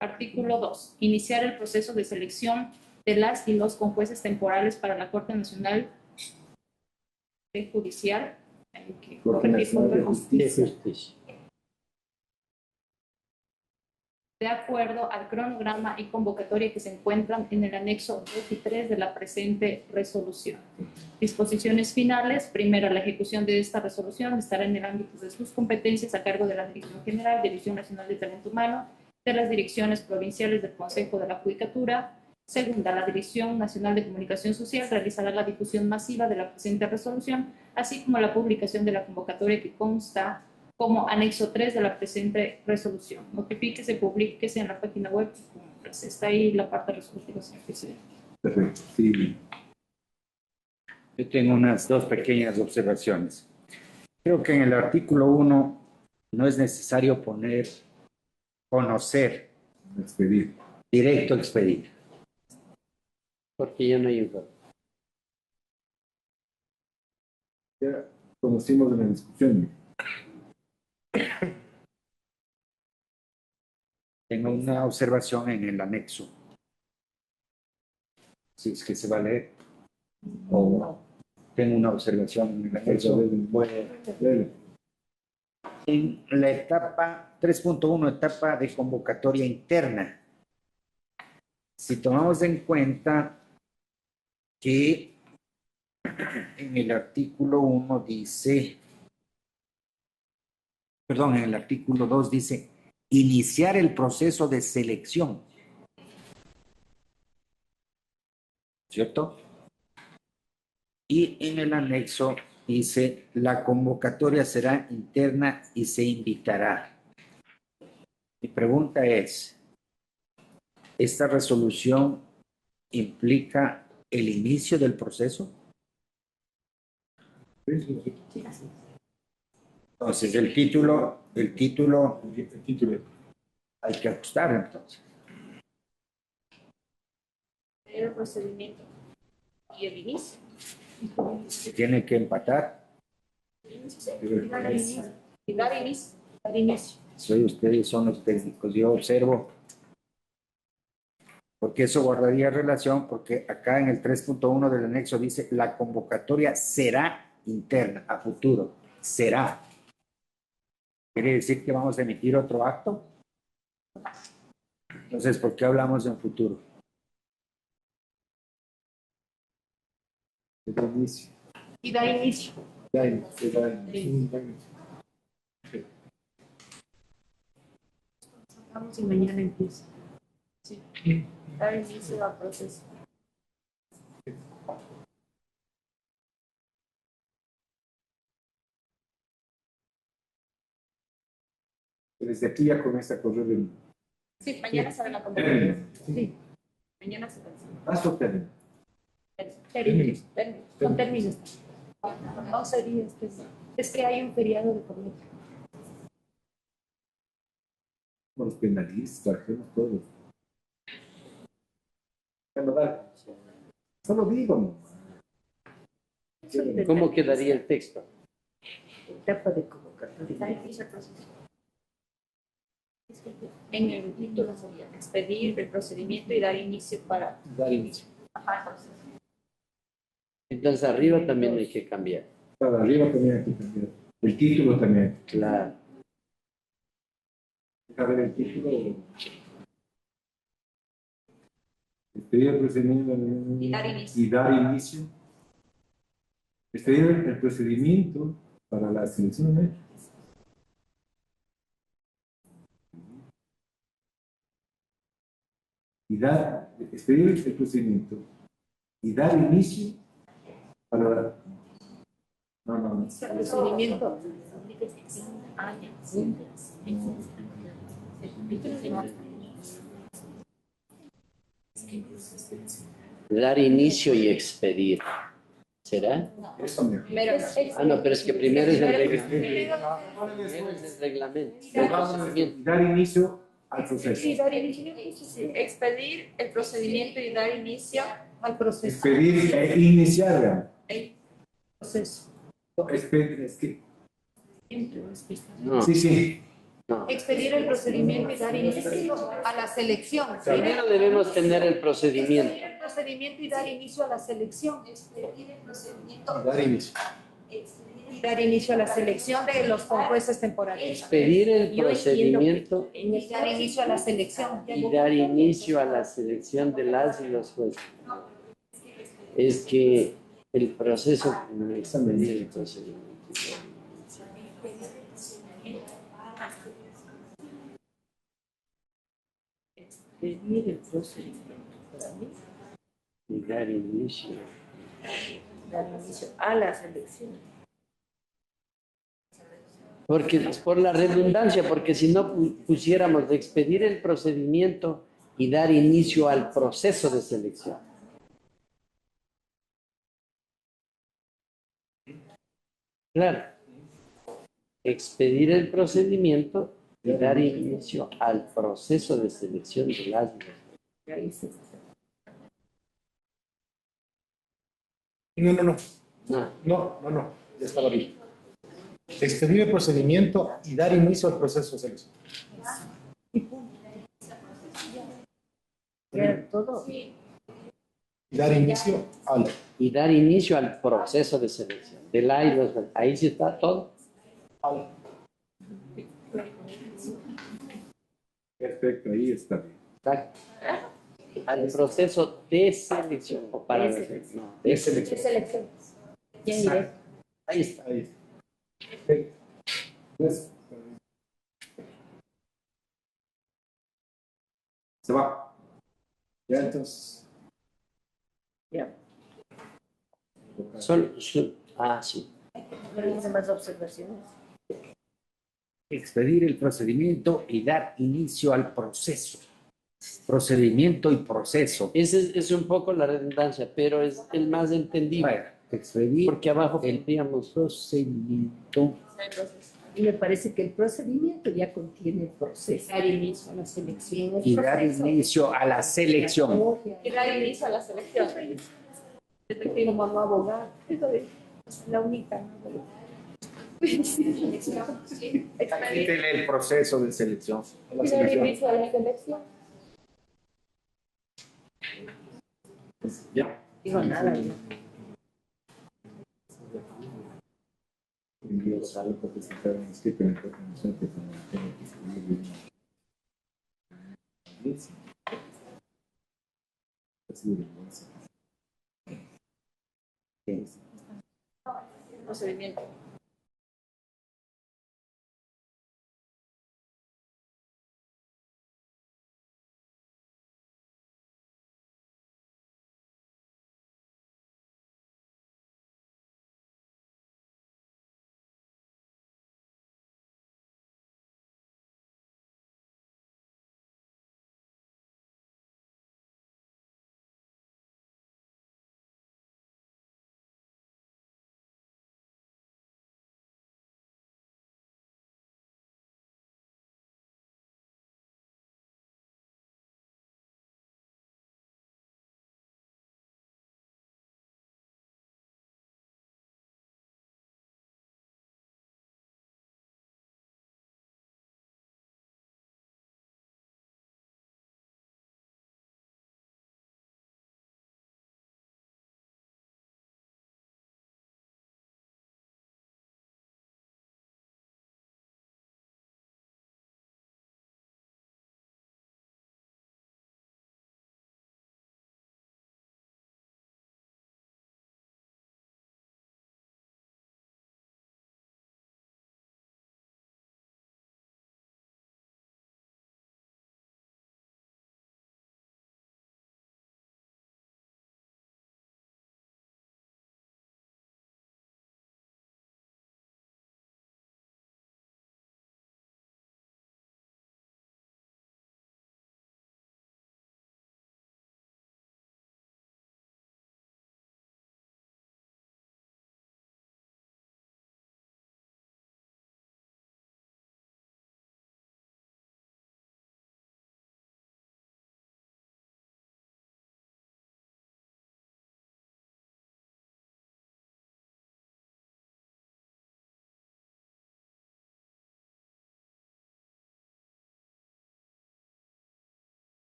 Artículo 2. Iniciar el proceso de selección de las y los conjueces temporales para la Corte Nacional de Judicial. Corte Nacional de Justicia. De acuerdo al cronograma y convocatoria que se encuentran en el anexo 2 y 3 de la presente resolución. Disposiciones finales. Primero, la ejecución de esta resolución estará en el ámbito de sus competencias a cargo de la Dirección General, Dirección Nacional de Talento Humano, de las direcciones provinciales del Consejo de la Judicatura. Segunda, la Dirección Nacional de Comunicación Social realizará la difusión masiva de la presente resolución, así como la publicación de la convocatoria que consta como anexo 3 de la presente resolución. Notifíquese, publíquese en la página web. Pues está ahí la parte resolutiva, señor presidente. Perfecto. Sí. Yo tengo unas dos pequeñas observaciones. Creo que en el artículo 1 no es necesario poner conocer, Expedir. directo expedir. Porque ya no hay informe. Ya conocimos en la discusión. Tengo una observación en el anexo. Si es que se va a leer. O tengo una observación en el anexo. Dele. En la etapa 3.1, etapa de convocatoria interna, si tomamos en cuenta que en el artículo 1 dice, perdón, en el artículo 2 dice, iniciar el proceso de selección, ¿cierto? Y en el anexo dice, la convocatoria será interna y se invitará. Mi pregunta es, ¿esta resolución implica el inicio del proceso? Entonces, el título El título. hay que ajustar entonces. El procedimiento y el inicio. Se tiene que empatar. Y dar inicio. Y dar inicio. Dar inicio. Soy ustedes, son los técnicos. Yo observo, porque eso guardaría relación, porque acá en el 3.1 del anexo dice, la convocatoria será interna, a futuro. Será. ¿Quiere decir que vamos a emitir otro acto? Entonces, ¿por qué hablamos en futuro? Y dar inicio. Vamos y mañana empieza. Sí. Dar inicio al proceso. Desde aquí ya comienza a correr el Sí, mañana sale la convocatoria. Sí. Mañana se lanza. paso término. Términos. Son términos. 11 días. Es que hay un feriado de por medio. Con los penalistas, hacemos todo. Bueno, dale. Solo digo, ¿no? ¿Cómo quedaría el texto? Etapa de convocatoria. Dar inicio al proceso. En el título sería expedir el procedimiento y dar inicio para Dar inicio. el proceso. Entonces arriba también hay que cambiar. Para arriba también hay que cambiar. El título también. Claro. A ver el título. Expedir el procedimiento Y dar inicio. y dar inicio. Expedir el procedimiento para la selección de expedir el procedimiento y dar inicio para no. El procedimiento. Dar inicio y expedir. ¿Será? Eso me Ah, no, pero es que primero es el reglamento. Primero es el reglamento. El procedimiento. dar inicio al proceso. Y dar inicio. Sí. Expedir el procedimiento y dar inicio al proceso. Expedir e iniciar, vean. El proceso. Expedir, es que No, sí. no. Expedir el procedimiento y dar inicio a la selección. Primero debemos tener el procedimiento. Expedir el procedimiento y dar inicio a la selección. Expedir el procedimiento Dar inicio. y dar inicio a la selección de los jueces temporales. Expedir el Yo procedimiento Y dar inicio a la selección. y dar inicio a la selección de las y los jueces. Es que el proceso, expedir el procedimiento. Expedir el procedimiento Y dar inicio. dar inicio a la selección. Porque por la redundancia, porque si no pusiéramos de expedir el procedimiento y dar inicio al proceso de selección. Claro. Expedir el procedimiento y dar inicio al proceso de selección de las. No. No. Ya estaba bien. Expedir el procedimiento y dar inicio al proceso de selección. Ya, todo. Y dar inicio al. Y dar inicio al proceso de selección. De la y los. Ahí sí está todo. Perfecto, ahí está bien. Al proceso de selección o para De selección. no, de De selección. selecciones. Ya diré. Ahí está. Ahí está. Perfecto. Entonces, se va. Ya entonces. Ya. Sí. ¿Hay más observaciones? Expedir el procedimiento y dar inicio al proceso. Procedimiento y proceso. Ese es un poco la redundancia, pero es el más entendible. Bueno, expedir Porque abajo el tendríamos procedimiento Y me parece que el procedimiento ya contiene el proceso. Dar inicio a la selección. y dar inicio a la selección. Y dar inicio a la selección. Como no abogado. Es la única. Quítele el proceso de selección. A la Y dar selección. inicio a la selección. Ya. Digo nada. ¿No? Envío los datos para presentar un escrito en el documento que tengo que escribir. Procedimiento.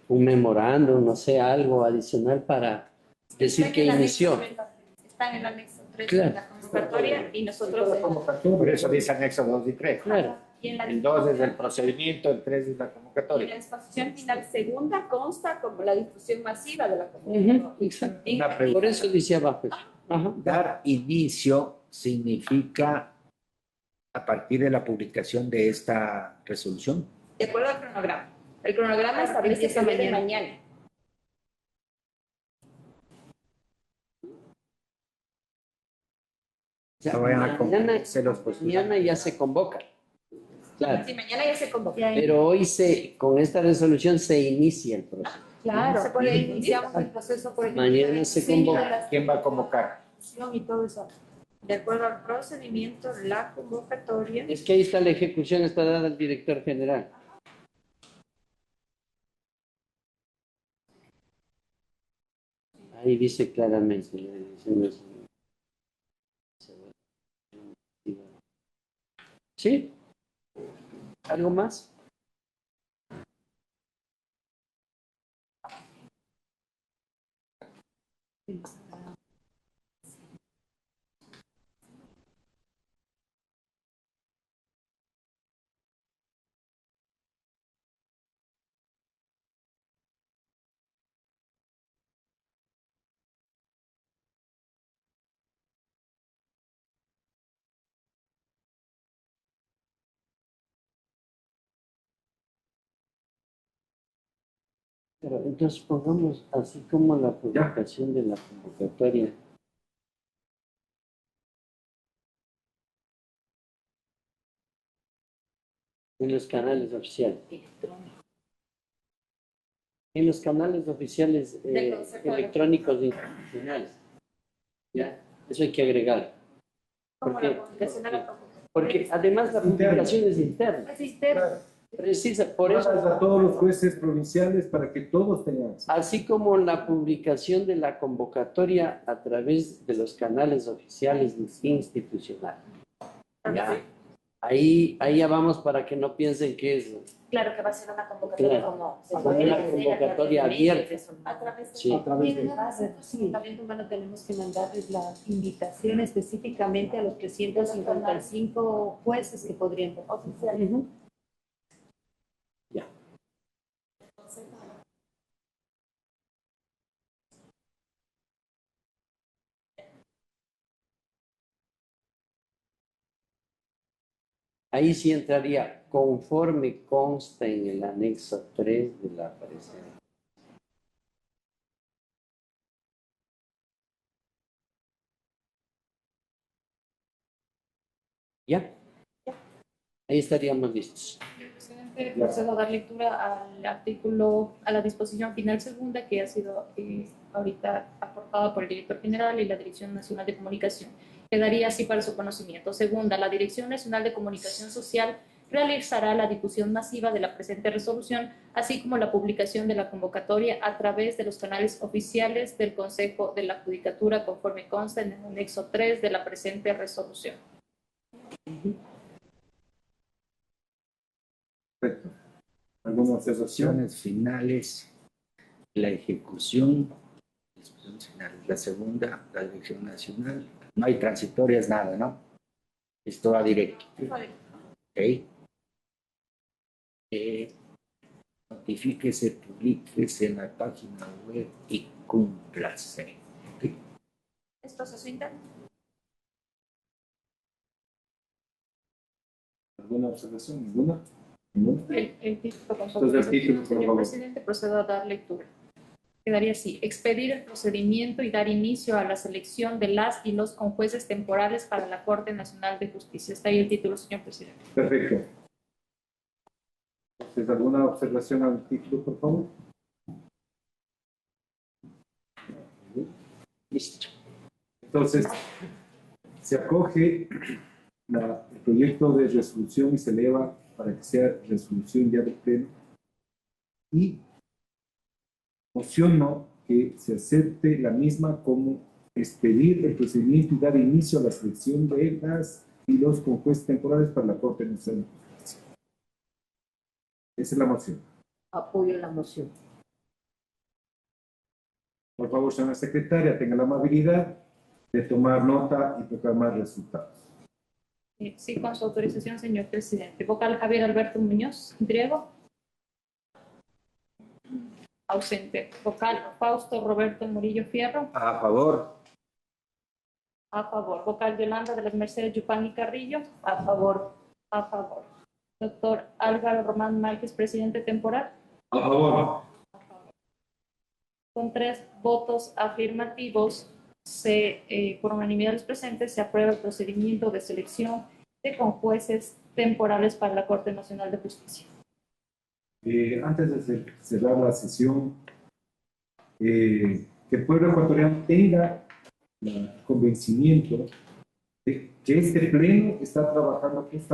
Un memorándum, no sé, algo adicional para decir que inició. Está en el anexo 3 Claro. de la convocatoria y nosotros. Por eso dice anexo 2 y 3. Claro. Y en la El 2 es el procedimiento, el 3 es la y en convocatoria. la disposición final segunda consta como la difusión masiva de la convocatoria. Exacto. Una pregunta. Por eso dice abajo. Ajá. Dar inicio significa a partir de la publicación de esta resolución. De acuerdo al cronograma. El cronograma establece que de mañana. Ya vayan a Mañana, convocarse los postulantes. mañana ya se convoca. Claro. Sí, mañana ya se convoca. Pero hoy con esta resolución se inicia el proceso. Claro, Se puede iniciar el proceso por ejemplo, Mañana de se diseño convoca. de la ¿Quién va a convocar? ejecución y todo eso. De acuerdo al procedimiento, la convocatoria. Es que ahí está la ejecución, está dada al director general. Ahí dice claramente. ¿Sí? ¿Algo más? Pero entonces pongamos así como la publicación de la convocatoria. En los canales oficiales. En los canales oficiales electrónicos institucionales. ¿Ya? Eso hay que agregar. Como la publicación de la Porque además la publicación es interna. Es interno. Precisa, por eso. A todos los jueces provinciales para que todos tengan. Así como la publicación de la convocatoria a través de los canales oficiales institucionales. ¿Ya? Ahí ya vamos para que no piensen que es Claro que va a ser una convocatoria Claro. como una convocatoria abierta. a través de Sí. Sí, también humano tenemos que mandarles la invitación específicamente a los 355 jueces que podrían oficiar. Ya. Ahí sí entraría conforme consta en el anexo 3 de la presente. ¿Ya? Ahí estaríamos listos. Presidente, procedo a dar lectura al artículo, a la disposición final segunda que ha sido ahorita aportada por el director general y la Dirección Nacional de Comunicación. Quedaría así para su conocimiento. Segunda, la Dirección Nacional de Comunicación Social realizará la difusión masiva de la presente resolución, así como la publicación de la convocatoria a través de los canales oficiales del Consejo de la Judicatura, conforme consta en el anexo 3 de la presente resolución. Perfecto. ¿Alguna observación? Acciones finales, la ejecución, discusiones finales. La segunda, la dirección nacional. No hay transitorias, nada, ¿no? Esto va directo. ¿Ok? Notifíquese, publíquese en la página web y cúmplase. ¿Ok? ¿Es proceso interno? ¿Alguna observación? ¿Ninguna? ¿Ninguna? El título, con su Entonces, el título, autorización, por señor favor. presidente, procedo a dar lectura. Quedaría así: expedir el procedimiento y dar inicio a la selección de las y los conjueces temporales para la Corte Nacional de Justicia. Está ahí el título, señor presidente. Perfecto. Entonces, ¿alguna observación al título, por favor? Listo. Entonces, se acoge el proyecto de resolución y se eleva para que sea resolución ya de pleno. Y mociono que se acepte la misma como expedir el procedimiento y dar inicio a la selección de las y los conjueces temporales para la Corte Nacional de Justicia. Esa es la moción. Apoyo la moción. Por favor, señora secretaria, tenga la amabilidad de tomar nota y proclamar resultados. Sí, con su autorización, señor presidente. Vocal Javier Alberto Muñoz Driego. Ausente. Vocal Fausto Roberto Murillo Fierro. A favor. A favor. Vocal Yolanda de las Mercedes Yupani Carrillo. A favor. A favor. Doctor Álvaro Román Márquez, presidente temporal. A favor. Con 3 votos afirmativos, por unanimidad de los presentes, se aprueba el procedimiento de selección de conjueces temporales para la Corte Nacional de Justicia. Antes de cerrar la sesión, que el pueblo ecuatoriano tenga el convencimiento de que este pleno está trabajando